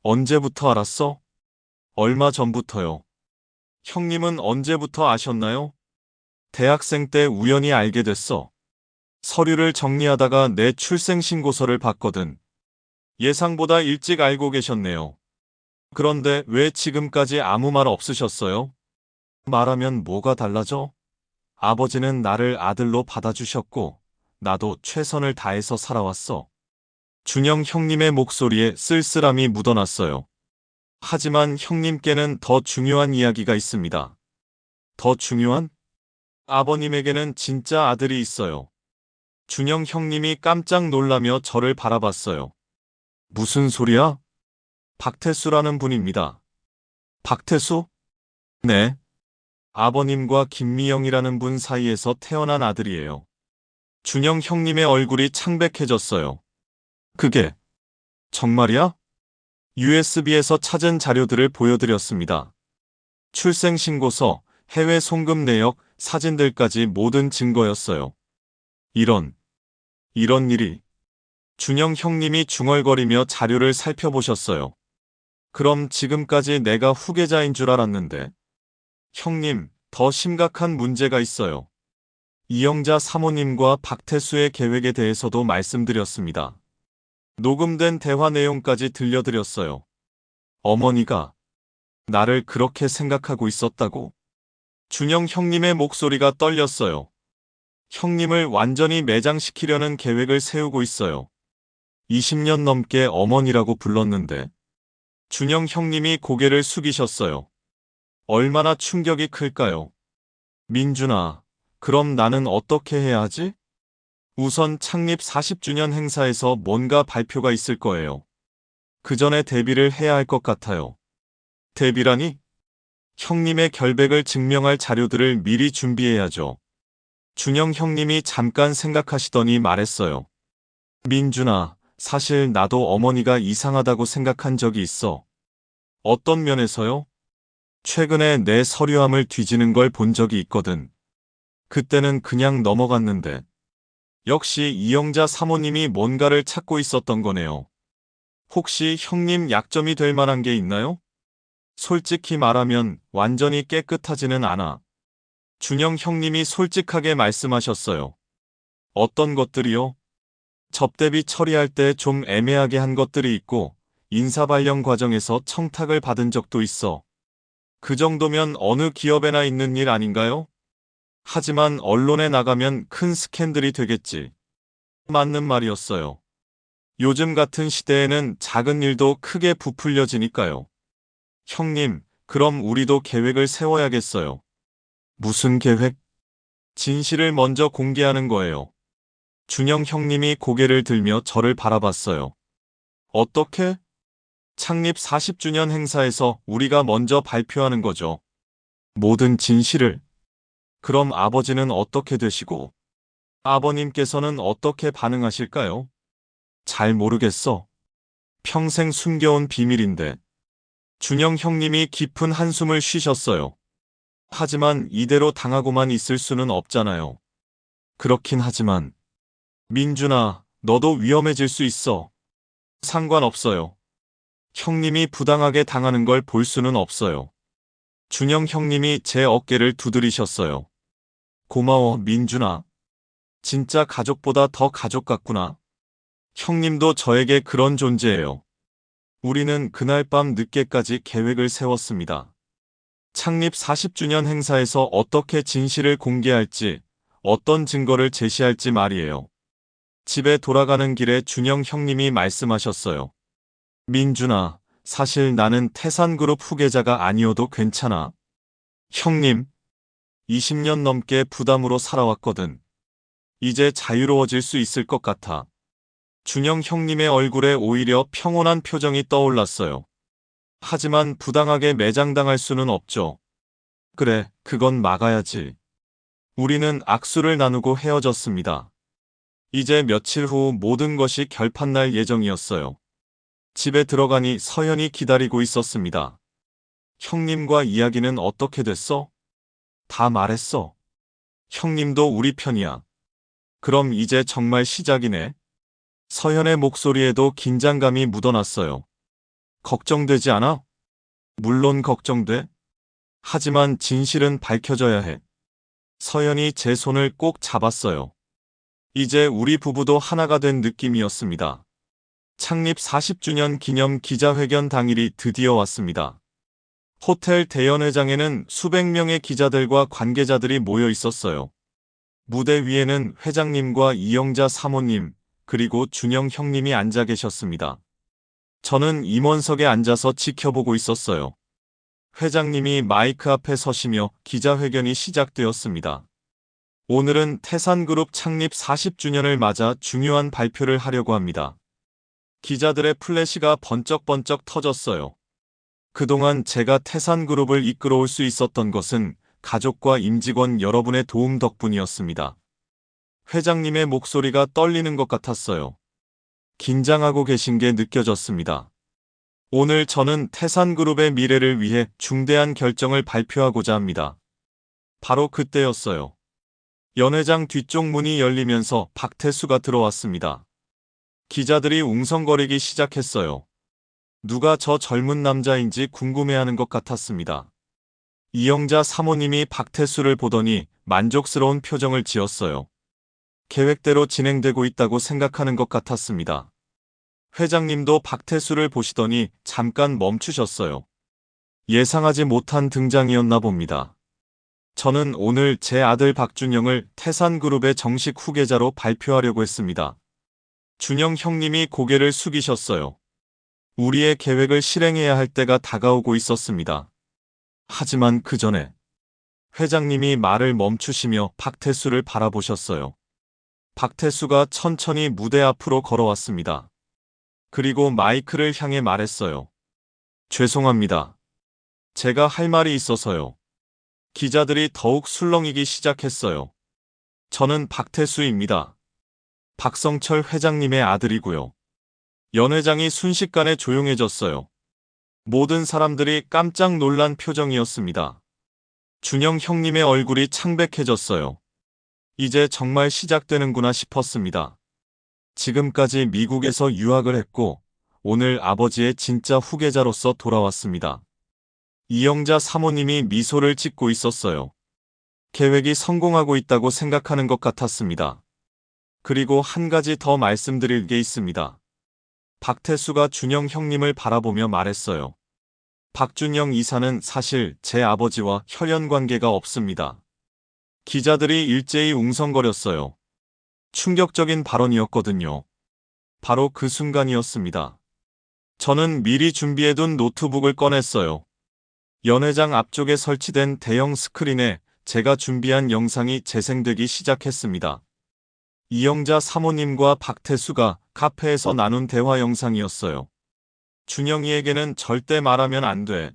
A: 언제부터 알았어? 얼마 전부터요. 형님은 언제부터 아셨나요? 대학생 때 우연히 알게 됐어. 서류를 정리하다가 내 출생신고서를 봤거든. 예상보다 일찍 알고 계셨네요. 그런데 왜 지금까지 아무 말 없으셨어요? 말하면 뭐가 달라져? 아버지는 나를 아들로 받아주셨고, 나도 최선을 다해서 살아왔어. 준영 형님의 목소리에 쓸쓸함이 묻어났어요. 하지만 형님께는 더 중요한 이야기가 있습니다. 더 중요한? 아버님에게는 진짜 아들이 있어요. 준영 형님이 깜짝 놀라며 저를 바라봤어요. 무슨 소리야? 박태수라는 분입니다. 박태수? 네. 아버님과 김미영이라는 분 사이에서 태어난 아들이에요. 준영 형님의 얼굴이 창백해졌어요. 그게 정말이야? USB에서 찾은 자료들을 보여드렸습니다. 출생신고서, 해외 송금 내역, 사진들까지 모든 증거였어요. 이런 일이. 준영 형님이 중얼거리며 자료를 살펴보셨어요. 그럼 지금까지 내가 후계자인 줄 알았는데. 형님, 더 심각한 문제가 있어요. 이영자 사모님과 박태수의 계획에 대해서도 말씀드렸습니다. 녹음된 대화 내용까지 들려드렸어요. 어머니가 나를 그렇게 생각하고 있었다고? 준영 형님의 목소리가 떨렸어요. 형님을 완전히 매장시키려는 계획을 세우고 있어요. 20년 넘게 어머니라고 불렀는데. 준영 형님이 고개를 숙이셨어요. 얼마나 충격이 클까요? 민준아, 그럼 나는 어떻게 해야 하지? 우선 창립 40주년 행사에서 뭔가 발표가 있을 거예요. 그 전에 데뷔를 해야 할 것 같아요. 데뷔라니? 형님의 결백을 증명할 자료들을 미리 준비해야죠. 준영 형님이 잠깐 생각하시더니 말했어요. 민준아, 사실 나도 어머니가 이상하다고 생각한 적이 있어. 어떤 면에서요? 최근에 내 서류함을 뒤지는 걸 본 적이 있거든. 그때는 그냥 넘어갔는데. 역시 이영자 사모님이 뭔가를 찾고 있었던 거네요. 혹시 형님 약점이 될 만한 게 있나요? 솔직히 말하면 완전히 깨끗하지는 않아. 준영 형님이 솔직하게 말씀하셨어요. 어떤 것들이요? 접대비 처리할 때 좀 애매하게 한 것들이 있고 인사 발령 과정에서 청탁을 받은 적도 있어. 그 정도면 어느 기업에나 있는 일 아닌가요? 하지만 언론에 나가면 큰 스캔들이 되겠지. 맞는 말이었어요. 요즘 같은 시대에는 작은 일도 크게 부풀려지니까요. 형님, 그럼 우리도 계획을 세워야겠어요. 무슨 계획? 진실을 먼저 공개하는 거예요. 준영 형님이 고개를 들며 저를 바라봤어요. 어떻게? 창립 40주년 행사에서 우리가 먼저 발표하는 거죠. 모든 진실을. 그럼 아버지는 어떻게 되시고, 아버님께서는 어떻게 반응하실까요? 잘 모르겠어. 평생 숨겨온 비밀인데. 준영 형님이 깊은 한숨을 쉬셨어요. 하지만 이대로 당하고만 있을 수는 없잖아요. 그렇긴 하지만. 민준아, 너도 위험해질 수 있어. 상관없어요. 형님이 부당하게 당하는 걸 볼 수는 없어요. 준영 형님이 제 어깨를 두드리셨어요. 고마워, 민준아. 진짜 가족보다 더 가족 같구나. 형님도 저에게 그런 존재예요. 우리는 그날 밤 늦게까지 계획을 세웠습니다. 창립 40주년 행사에서 어떻게 진실을 공개할지, 어떤 증거를 제시할지 말이에요. 집에 돌아가는 길에 준영 형님이 말씀하셨어요. 민준아, 사실 나는 태산그룹 후계자가 아니어도 괜찮아. 형님, 20년 넘게 부담으로 살아왔거든. 이제 자유로워질 수 있을 것 같아. 준영 형님의 얼굴에 오히려 평온한 표정이 떠올랐어요. 하지만 부당하게 매장당할 수는 없죠. 그래, 그건 막아야지. 우리는 악수를 나누고 헤어졌습니다. 이제 며칠 후 모든 것이 결판날 예정이었어요. 집에 들어가니 서연이 기다리고 있었습니다. 형님과 이야기는 어떻게 됐어? 다 말했어. 형님도 우리 편이야. 그럼 이제 정말 시작이네. 서연의 목소리에도 긴장감이 묻어났어요. 걱정되지 않아? 물론 걱정돼. 하지만 진실은 밝혀져야 해. 서연이 제 손을 꼭 잡았어요. 이제 우리 부부도 하나가 된 느낌이었습니다. 창립 40주년 기념 기자회견 당일이 드디어 왔습니다. 호텔 대연회장에는 수백 명의 기자들과 관계자들이 모여 있었어요. 무대 위에는 회장님과 이영자 사모님, 그리고 준영 형님이 앉아 계셨습니다. 저는 임원석에 앉아서 지켜보고 있었어요. 회장님이 마이크 앞에 서시며 기자회견이 시작되었습니다. 오늘은 태산그룹 창립 40주년을 맞아 중요한 발표를 하려고 합니다. 기자들의 플래시가 번쩍번쩍 터졌어요. 그동안 제가 태산그룹을 이끌어올 수 있었던 것은 가족과 임직원 여러분의 도움 덕분이었습니다. 회장님의 목소리가 떨리는 것 같았어요. 긴장하고 계신 게 느껴졌습니다. 오늘 저는 태산그룹의 미래를 위해 중대한 결정을 발표하고자 합니다. 바로 그때였어요. 연회장 뒤쪽 문이 열리면서 박태수가 들어왔습니다. 기자들이 웅성거리기 시작했어요. 누가 저 젊은 남자인지 궁금해하는 것 같았습니다. 이영자 사모님이 박태수를 보더니 만족스러운 표정을 지었어요. 계획대로 진행되고 있다고 생각하는 것 같았습니다. 회장님도 박태수를 보시더니 잠깐 멈추셨어요. 예상하지 못한 등장이었나 봅니다. 저는 오늘 제 아들 박준영을 태산그룹의 정식 후계자로 발표하려고 했습니다. 준영 형님이 고개를 숙이셨어요. 우리의 계획을 실행해야 할 때가 다가오고 있었습니다. 하지만 그 전에 회장님이 말을 멈추시며 박태수를 바라보셨어요. 박태수가 천천히 무대 앞으로 걸어왔습니다. 그리고 마이크를 향해 말했어요. 죄송합니다. 제가 할 말이 있어서요. 기자들이 더욱 술렁이기 시작했어요. 저는 박태수입니다. 박성철 회장님의 아들이고요. 연 회장이 순식간에 조용해졌어요. 모든 사람들이 깜짝 놀란 표정이었습니다. 준영 형님의 얼굴이 창백해졌어요. 이제 정말 시작되는구나 싶었습니다. 지금까지 미국에서 유학을 했고 오늘 아버지의 진짜 후계자로서 돌아왔습니다. 이영자 사모님이 미소를 짓고 있었어요. 계획이 성공하고 있다고 생각하는 것 같았습니다. 그리고 한 가지 더 말씀드릴 게 있습니다. 박태수가 준영 형님을 바라보며 말했어요. 박준영 이사는 사실 제 아버지와 혈연 관계가 없습니다. 기자들이 일제히 웅성거렸어요. 충격적인 발언이었거든요. 바로 그 순간이었습니다. 저는 미리 준비해둔 노트북을 꺼냈어요. 연 회장 앞쪽에 설치된 대형 스크린에 제가 준비한 영상이 재생되기 시작했습니다. 이영자 사모님과 박태수가 카페에서 나눈 대화 영상이었어요. 준영이에게는 절대 말하면 안 돼.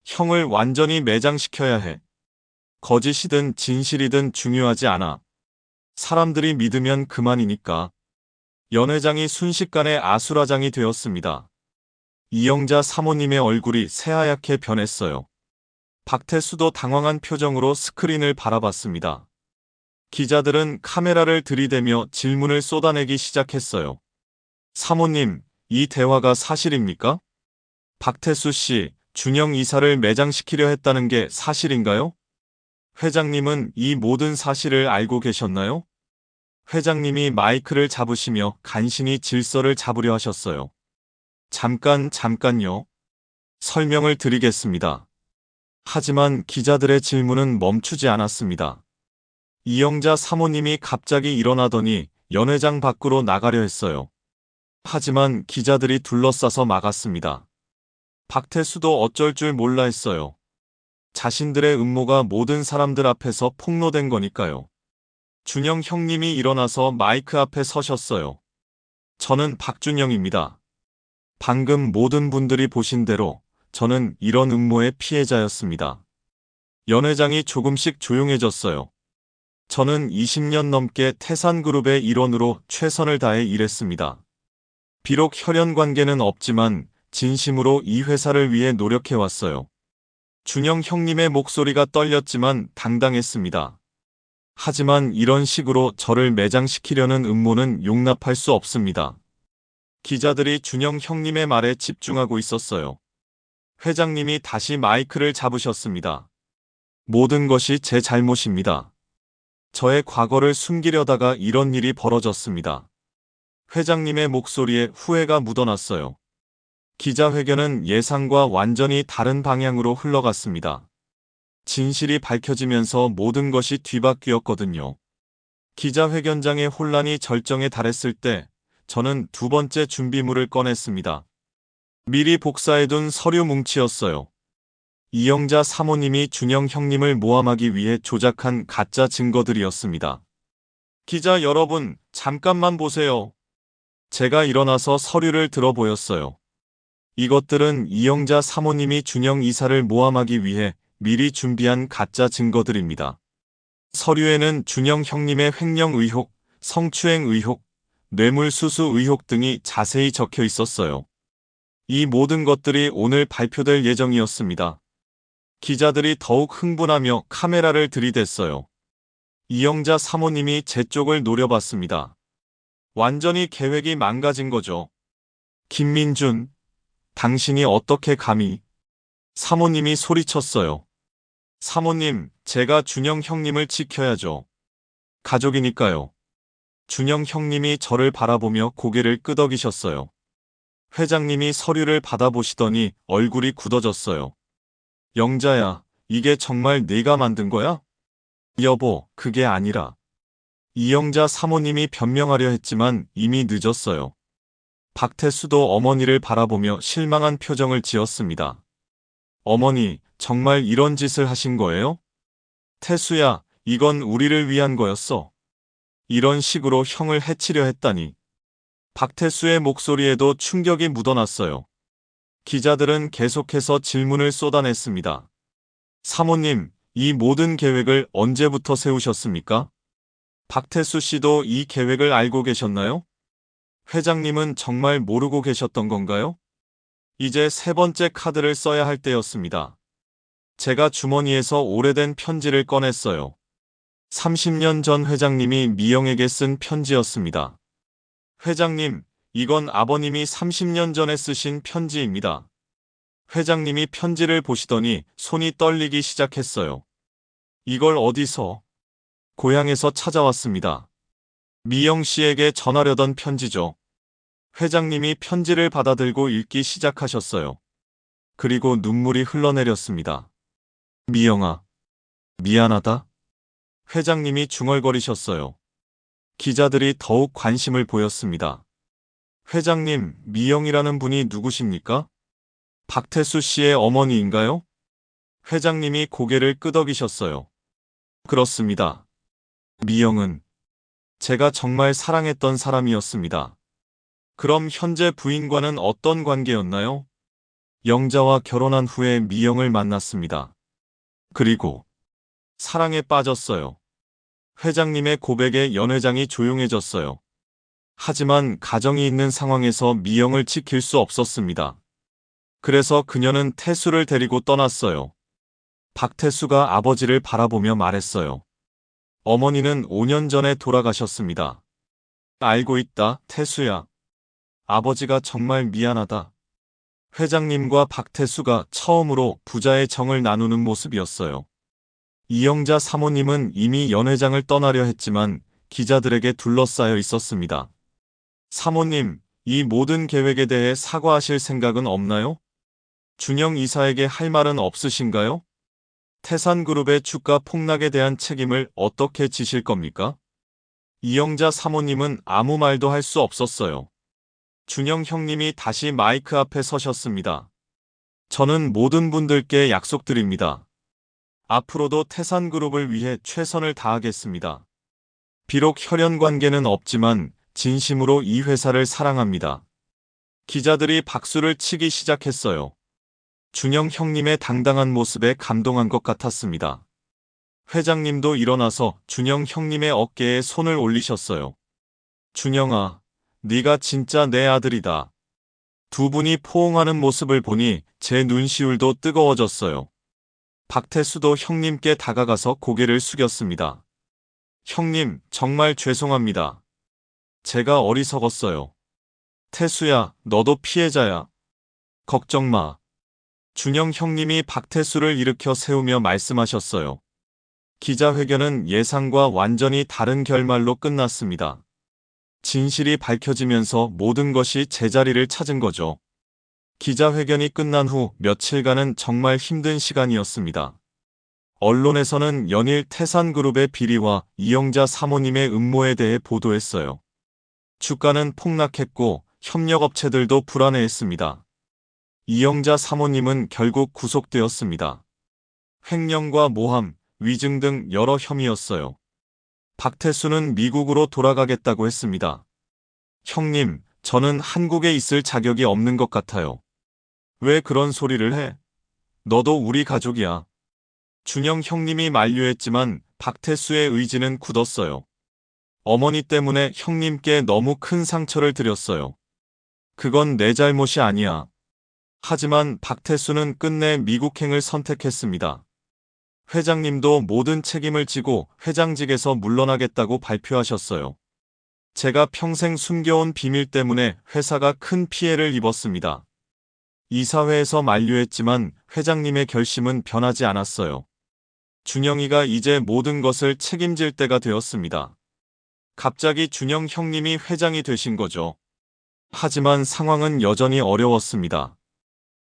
A: 형을 완전히 매장시켜야 해. 거짓이든 진실이든 중요하지 않아. 사람들이 믿으면 그만이니까. 연 회장이 순식간에 아수라장이 되었습니다. 이영자 사모님의 얼굴이 새하얗게 변했어요. 박태수도 당황한 표정으로 스크린을 바라봤습니다. 기자들은 카메라를 들이대며 질문을 쏟아내기 시작했어요. 사모님, 이 대화가 사실입니까? 박태수 씨, 준영 이사를 매장시키려 했다는 게 사실인가요? 회장님은 이 모든 사실을 알고 계셨나요? 회장님이 마이크를 잡으시며 간신히 질서를 잡으려 하셨어요. 잠깐요. 설명을 드리겠습니다. 하지만 기자들의 질문은 멈추지 않았습니다. 이영자 사모님이 갑자기 일어나더니 연 회장 밖으로 나가려 했어요. 하지만 기자들이 둘러싸서 막았습니다. 박태수도 어쩔 줄 몰라 했어요. 자신들의 음모가 모든 사람들 앞에서 폭로된 거니까요. 준영 형님이 일어나서 마이크 앞에 서셨어요. 저는 박준영입니다. 방금 모든 분들이 보신 대로 저는 이런 음모의 피해자였습니다. 연 회장이 조금씩 조용해졌어요. 저는 20년 넘게 태산그룹의 일원으로 최선을 다해 일했습니다. 비록 혈연 관계는 없지만 진심으로 이 회사를 위해 노력해왔어요. 준영 형님의 목소리가 떨렸지만 당당했습니다. 하지만 이런 식으로 저를 매장시키려는 음모는 용납할 수 없습니다. 기자들이 준영 형님의 말에 집중하고 있었어요. 회장님이 다시 마이크를 잡으셨습니다. 모든 것이 제 잘못입니다. 저의 과거를 숨기려다가 이런 일이 벌어졌습니다. 회장님의 목소리에 후회가 묻어났어요. 기자회견은 예상과 완전히 다른 방향으로 흘러갔습니다. 진실이 밝혀지면서 모든 것이 뒤바뀌었거든요. 기자회견장의 혼란이 절정에 달했을 때 저는 두 번째 준비물을 꺼냈습니다. 미리 복사해둔 서류 뭉치였어요. 이영자 사모님이 준영 형님을 모함하기 위해 조작한 가짜 증거들이었습니다. 기자 여러분, 잠깐만 보세요. 제가 일어나서 서류를 들어 보였어요. 이것들은 이영자 사모님이 준영 이사를 모함하기 위해 미리 준비한 가짜 증거들입니다. 서류에는 준영 형님의 횡령 의혹, 성추행 의혹, 뇌물수수 의혹 등이 자세히 적혀 있었어요. 이 모든 것들이 오늘 발표될 예정이었습니다. 기자들이 더욱 흥분하며 카메라를 들이댔어요. 이영자 사모님이 제 쪽을 노려봤습니다. 완전히 계획이 망가진 거죠. 김민준, 당신이 어떻게 감히? 사모님이 소리쳤어요. 사모님, 제가 준영 형님을 지켜야죠. 가족이니까요. 준영 형님이 저를 바라보며 고개를 끄덕이셨어요. 회장님이 서류를 받아보시더니 얼굴이 굳어졌어요. 영자야, 이게 정말 네가 만든 거야? 여보, 그게 아니라. 이영자 사모님이 변명하려 했지만 이미 늦었어요. 박태수도 어머니를 바라보며 실망한 표정을 지었습니다. 어머니, 정말 이런 짓을 하신 거예요? 태수야, 이건 우리를 위한 거였어. 이런 식으로 형을 해치려 했다니. 박태수의 목소리에도 충격이 묻어났어요. 기자들은 계속해서 질문을 쏟아냈습니다. 사모님, 이 모든 계획을 언제부터 세우셨습니까? 박태수 씨도 이 계획을 알고 계셨나요? 회장님은 정말 모르고 계셨던 건가요? 이제 세 번째 카드를 써야 할 때였습니다. 제가 주머니에서 오래된 편지를 꺼냈어요. 30년 전 회장님이 미영에게 쓴 편지였습니다. 회장님, 이건 아버님이 30년 전에 쓰신 편지입니다. 회장님이 편지를 보시더니 손이 떨리기 시작했어요. 이걸 어디서? 고향에서 찾아왔습니다. 미영 씨에게 전하려던 편지죠. 회장님이 편지를 받아들고 읽기 시작하셨어요. 그리고 눈물이 흘러내렸습니다. 미영아, 미안하다. 회장님이 중얼거리셨어요. 기자들이 더욱 관심을 보였습니다. 회장님, 미영이라는 분이 누구십니까? 박태수 씨의 어머니인가요? 회장님이 고개를 끄덕이셨어요. 그렇습니다. 미영은 제가 정말 사랑했던 사람이었습니다. 그럼 현재 부인과는 어떤 관계였나요? 영자와 결혼한 후에 미영을 만났습니다. 그리고 사랑에 빠졌어요. 회장님의 고백에 연회장이 조용해졌어요. 하지만 가정이 있는 상황에서 미영을 지킬 수 없었습니다. 그래서 그녀는 태수를 데리고 떠났어요. 박태수가 아버지를 바라보며 말했어요. 어머니는 5년 전에 돌아가셨습니다. 알고 있다, 태수야. 아버지가 정말 미안하다. 회장님과 박태수가 처음으로 부자의 정을 나누는 모습이었어요. 이영자 사모님은 이미 연회장을 떠나려 했지만 기자들에게 둘러싸여 있었습니다. 사모님, 이 모든 계획에 대해 사과하실 생각은 없나요? 준영 이사에게 할 말은 없으신가요? 태산그룹의 주가 폭락에 대한 책임을 어떻게 지실 겁니까? 이영자 사모님은 아무 말도 할 수 없었어요. 준영 형님이 다시 마이크 앞에 서셨습니다. 저는 모든 분들께 약속드립니다. 앞으로도 태산그룹을 위해 최선을 다하겠습니다. 비록 혈연 관계는 없지만 진심으로 이 회사를 사랑합니다. 기자들이 박수를 치기 시작했어요. 준영 형님의 당당한 모습에 감동한 것 같았습니다. 회장님도 일어나서 준영 형님의 어깨에 손을 올리셨어요. 준영아, 네가 진짜 내 아들이다. 두 분이 포옹하는 모습을 보니 제 눈시울도 뜨거워졌어요. 박태수도 형님께 다가가서 고개를 숙였습니다. 형님, 정말 죄송합니다. 제가 어리석었어요. 태수야, 너도 피해자야. 걱정 마. 준영 형님이 박태수를 일으켜 세우며 말씀하셨어요. 기자회견은 예상과 완전히 다른 결말로 끝났습니다. 진실이 밝혀지면서 모든 것이 제자리를 찾은 거죠. 기자회견이 끝난 후 며칠간은 정말 힘든 시간이었습니다. 언론에서는 연일 태산그룹의 비리와 이영자 사모님의 음모에 대해 보도했어요. 주가는 폭락했고 협력업체들도 불안해했습니다. 이영자 사모님은 결국 구속되었습니다. 횡령과 모함, 위증 등 여러 혐의였어요. 박태수는 미국으로 돌아가겠다고 했습니다. 형님, 저는 한국에 있을 자격이 없는 것 같아요. 왜 그런 소리를 해? 너도 우리 가족이야. 준영 형님이 만류했지만 박태수의 의지는 굳었어요. 어머니 때문에 형님께 너무 큰 상처를 드렸어요. 그건 내 잘못이 아니야. 하지만 박태수는 끝내 미국행을 선택했습니다. 회장님도 모든 책임을 지고 회장직에서 물러나겠다고 발표하셨어요. 제가 평생 숨겨온 비밀 때문에 회사가 큰 피해를 입었습니다. 이사회에서 만류했지만 회장님의 결심은 변하지 않았어요. 준영이가 이제 모든 것을 책임질 때가 되었습니다. 갑자기 준영 형님이 회장이 되신 거죠. 하지만 상황은 여전히 어려웠습니다.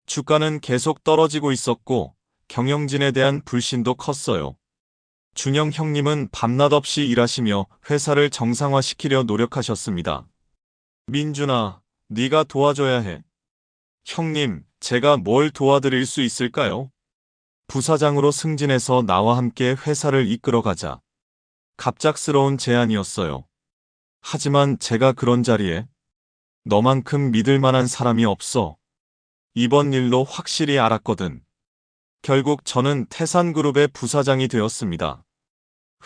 A: 주가는 계속 떨어지고 있었고 경영진에 대한 불신도 컸어요. 준영 형님은 밤낮 없이 일하시며 회사를 정상화시키려 노력하셨습니다. 민준아, 네가 도와줘야 해. 형님, 제가 뭘 도와드릴 수 있을까요? 부사장으로 승진해서 나와 함께 회사를 이끌어가자. 갑작스러운 제안이었어요. 하지만 제가 그런 자리에 너만큼 믿을 만한 사람이 없어. 이번 일로 확실히 알았거든. 결국 저는 태산그룹의 부사장이 되었습니다.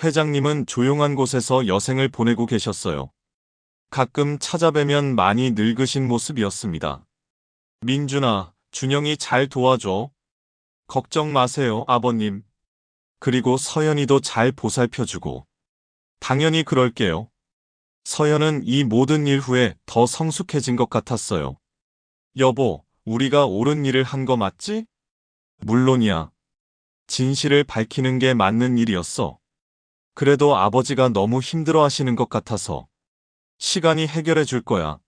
A: 회장님은 조용한 곳에서 여생을 보내고 계셨어요. 가끔 찾아뵈면 많이 늙으신 모습이었습니다. 민준아, 준영이 잘 도와줘. 걱정 마세요, 아버님. 그리고 서연이도 잘 보살펴주고. 당연히 그럴게요. 서연은 이 모든 일 후에 더 성숙해진 것 같았어요. 여보, 우리가 옳은 일을 한 거 맞지? 물론이야. 진실을 밝히는 게 맞는 일이었어. 그래도 아버지가 너무 힘들어 하시는 것 같아서 시간이 해결해 줄 거야.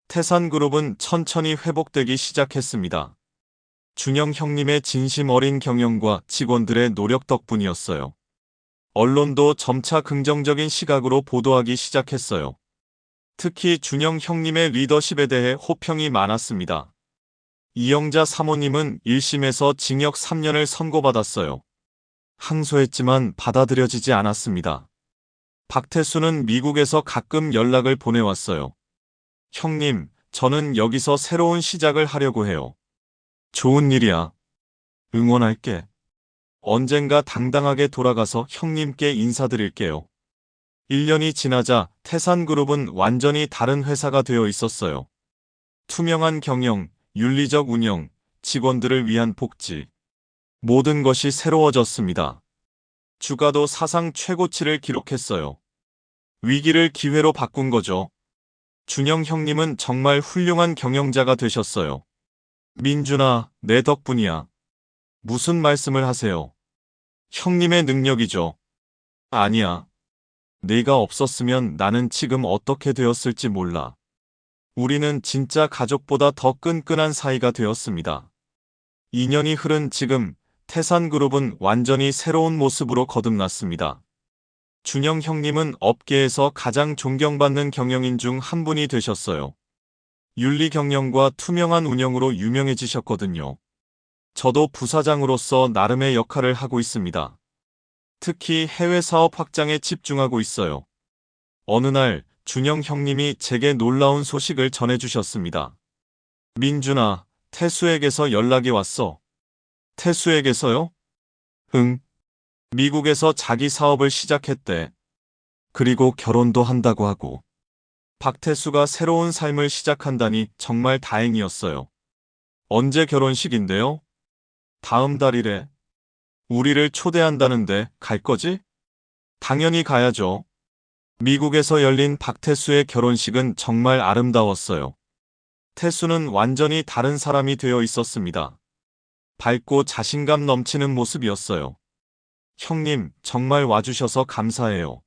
A: 태산그룹은 천천히 회복되기 시작했습니다. 준영 형님의 진심 어린 경영과 직원들의 노력 덕분이었어요. 언론도 점차 긍정적인 시각으로 보도하기 시작했어요. 특히 준영 형님의 리더십에 대해 호평이 많았습니다. 이영자 사모님은 1심에서 징역 3년을 선고받았어요. 항소했지만 받아들여지지 않았습니다. 박태수는 미국에서 가끔 연락을 보내왔어요. 형님, 저는 여기서 새로운 시작을 하려고 해요. 좋은 일이야. 응원할게. 언젠가 당당하게 돌아가서 형님께 인사드릴게요. 1년이 지나자 태산그룹은 완전히 다른 회사가 되어 있었어요. 투명한 경영, 윤리적 운영, 직원들을 위한 복지. 모든 것이 새로워졌습니다. 주가도 사상 최고치를 기록했어요. 위기를 기회로 바꾼 거죠. 준영 형님은 정말 훌륭한 경영자가 되셨어요. 민준아, 내 덕분이야. 무슨 말씀을 하세요? 형님의 능력이죠. 아니야. 네가 없었으면 나는 지금 어떻게 되었을지 몰라. 우리는 진짜 가족보다 더 끈끈한 사이가 되었습니다. 2년이 흐른 지금 태산그룹은 완전히 새로운 모습으로 거듭났습니다. 준영 형님은 업계에서 가장 존경받는 경영인 중 한 분이 되셨어요. 윤리 경영과 투명한 운영으로 유명해지셨거든요. 저도 부사장으로서 나름의 역할을 하고 있습니다. 특히 해외 사업 확장에 집중하고 있어요. 어느 날 준영 형님이 제게 놀라운 소식을 전해주셨습니다. 민준아, 태수에게서 연락이 왔어. 태수에게서요? 응. 미국에서 자기 사업을 시작했대. 그리고 결혼도 한다고 하고. 박태수가 새로운 삶을 시작한다니 정말 다행이었어요. 언제 결혼식인데요? 다음 달이래. 우리를 초대한다는데 갈 거지? 당연히 가야죠. 미국에서 열린 박태수의 결혼식은 정말 아름다웠어요. 태수는 완전히 다른 사람이 되어 있었습니다. 밝고 자신감 넘치는 모습이었어요. 형님, 정말 와주셔서 감사해요.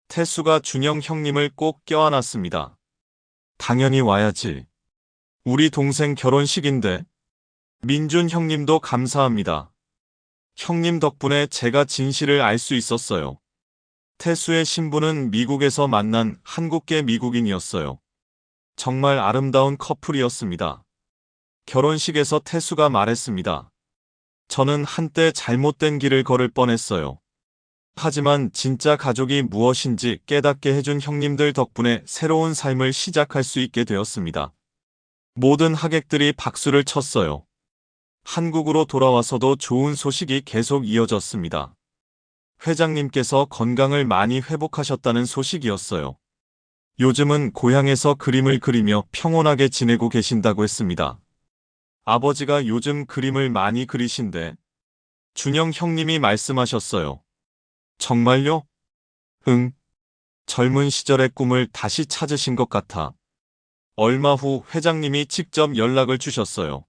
A: 태수가 준영 형님을 꼭 껴안았습니다. 당연히 와야지. 우리 동생 결혼식인데. 민준 형님도 감사합니다. 형님 덕분에 제가 진실을 알 수 있었어요. 태수의 신부는 미국에서 만난 한국계 미국인이었어요. 정말 아름다운 커플이었습니다. 결혼식에서 태수가 말했습니다. 저는 한때 잘못된 길을 걸을 뻔했어요. 하지만 진짜 가족이 무엇인지 깨닫게 해준 형님들 덕분에 새로운 삶을 시작할 수 있게 되었습니다. 모든 하객들이 박수를 쳤어요. 한국으로 돌아와서도 좋은 소식이 계속 이어졌습니다. 회장님께서 건강을 많이 회복하셨다는 소식이었어요. 요즘은 고향에서 그림을 그리며 평온하게 지내고 계신다고 했습니다. 아버지가 요즘 그림을 많이 그리신대. 준영 형님이 말씀하셨어요. 정말요? 응. 젊은 시절의 꿈을 다시 찾으신 것 같아. 얼마 후 회장님이 직접 연락을 주셨어요.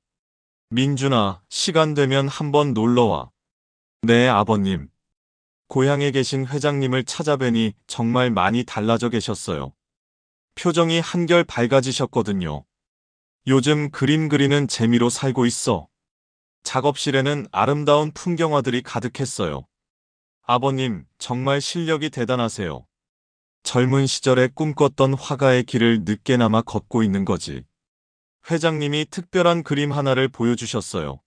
A: 민준아, 시간 되면 한번 놀러와. 네, 아버님. 고향에 계신 회장님을 찾아뵈니 정말 많이 달라져 계셨어요. 표정이 한결 밝아지셨거든요. 요즘 그림 그리는 재미로 살고 있어. 작업실에는 아름다운 풍경화들이 가득했어요. 아버님, 정말 실력이 대단하세요. 젊은 시절에 꿈꿨던 화가의 길을 늦게나마 걷고 있는 거지. 회장님이 특별한 그림 하나를 보여주셨어요.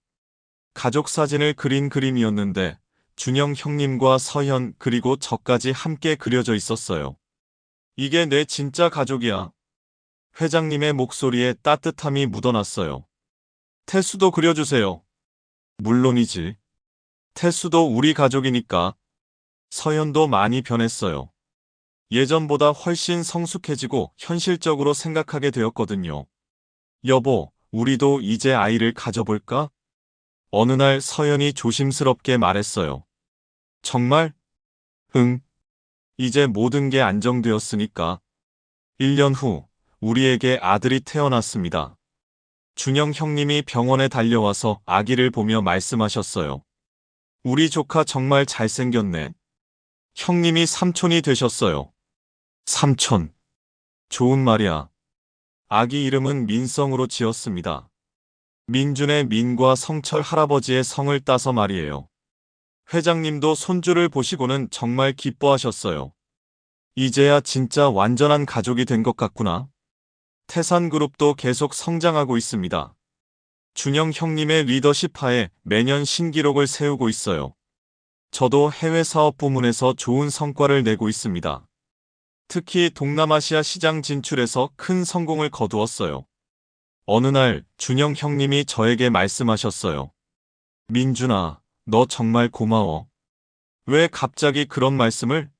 A: 가족 사진을 그린 그림이었는데 준영 형님과 서현 그리고 저까지 함께 그려져 있었어요. 이게 내 진짜 가족이야. 회장님의 목소리에 따뜻함이 묻어났어요. 태수도 그려주세요. 물론이지. 태수도 우리 가족이니까. 서현도 많이 변했어요. 예전보다 훨씬 성숙해지고 현실적으로 생각하게 되었거든요. 여보, 우리도 이제 아이를 가져볼까? 어느 날 서연이 조심스럽게 말했어요. 정말? 응. 이제 모든 게 안정되었으니까. 1년 후, 우리에게 아들이 태어났습니다. 준영 형님이 병원에 달려와서 아기를 보며 말씀하셨어요. 우리 조카 정말 잘생겼네. 형님이 삼촌이 되셨어요. 삼촌. 좋은 말이야. 아기 이름은 민성으로 지었습니다. 민준의 민과 성철 할아버지의 성을 따서 말이에요. 회장님도 손주를 보시고는 정말 기뻐하셨어요. 이제야 진짜 완전한 가족이 된 것 같구나. 태산그룹도 계속 성장하고 있습니다. 준영 형님의 리더십 하에 매년 신기록을 세우고 있어요. 저도 해외 사업 부문에서 좋은 성과를 내고 있습니다. 특히 동남아시아 시장 진출에서 큰 성공을 거두었어요. 어느 날 준영 형님이 저에게 말씀하셨어요. 민준아, 너 정말 고마워. 왜 갑자기 그런 말씀을?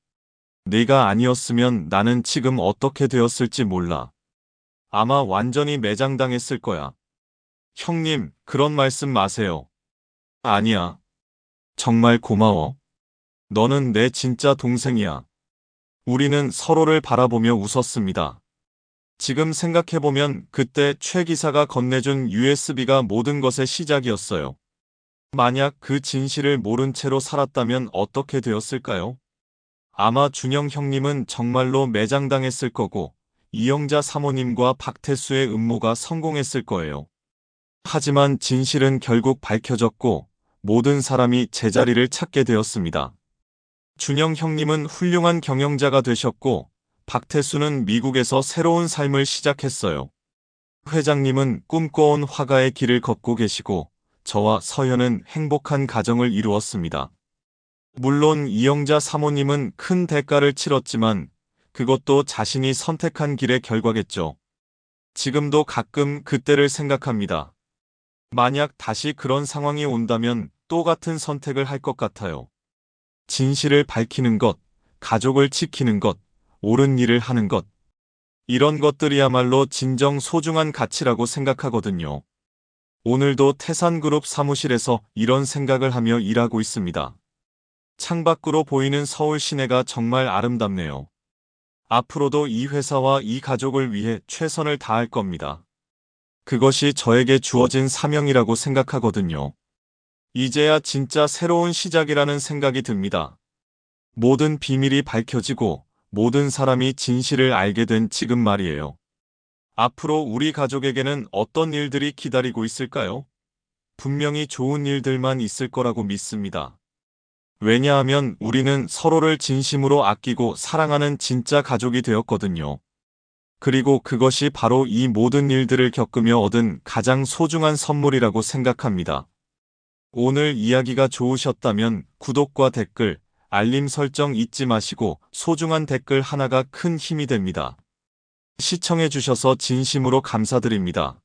A: 네가 아니었으면 나는 지금 어떻게 되었을지 몰라. 아마 완전히 매장당했을 거야. 형님, 그런 말씀 마세요. 아니야. 정말 고마워. 너는 내 진짜 동생이야. 우리는 서로를 바라보며 웃었습니다. 지금 생각해보면 그때 최 기사가 건네준 USB가 모든 것의 시작이었어요. 만약 그 진실을 모른 채로 살았다면 어떻게 되었을까요? 아마 준영 형님은 정말로 매장당했을 거고 이영자 사모님과 박태수의 음모가 성공했을 거예요. 하지만 진실은 결국 밝혀졌고 모든 사람이 제자리를 찾게 되었습니다. 준영 형님은 훌륭한 경영자가 되셨고 박태수는 미국에서 새로운 삶을 시작했어요. 회장님은 꿈꿔온 화가의 길을 걷고 계시고 저와 서현은 행복한 가정을 이루었습니다. 물론 이영자 사모님은 큰 대가를 치렀지만 그것도 자신이 선택한 길의 결과겠죠. 지금도 가끔 그때를 생각합니다. 만약 다시 그런 상황이 온다면 또 같은 선택을 할 것 같아요. 진실을 밝히는 것, 가족을 지키는 것, 옳은 일을 하는 것. 이런 것들이야말로 진정 소중한 가치라고 생각하거든요. 오늘도 태산그룹 사무실에서 이런 생각을 하며 일하고 있습니다. 창밖으로 보이는 서울 시내가 정말 아름답네요. 앞으로도 이 회사와 이 가족을 위해 최선을 다할 겁니다. 그것이 저에게 주어진 사명이라고 생각하거든요. 이제야 진짜 새로운 시작이라는 생각이 듭니다. 모든 비밀이 밝혀지고 모든 사람이 진실을 알게 된 지금 말이에요. 앞으로 우리 가족에게는 어떤 일들이 기다리고 있을까요? 분명히 좋은 일들만 있을 거라고 믿습니다. 왜냐하면 우리는 서로를 진심으로 아끼고 사랑하는 진짜 가족이 되었거든요. 그리고 그것이 바로 이 모든 일들을 겪으며 얻은 가장 소중한 선물이라고 생각합니다. 오늘 이야기가 좋으셨다면 구독과 댓글, 알림 설정 잊지 마시고 소중한 댓글 하나가 큰 힘이 됩니다. 시청해주셔서 진심으로 감사드립니다.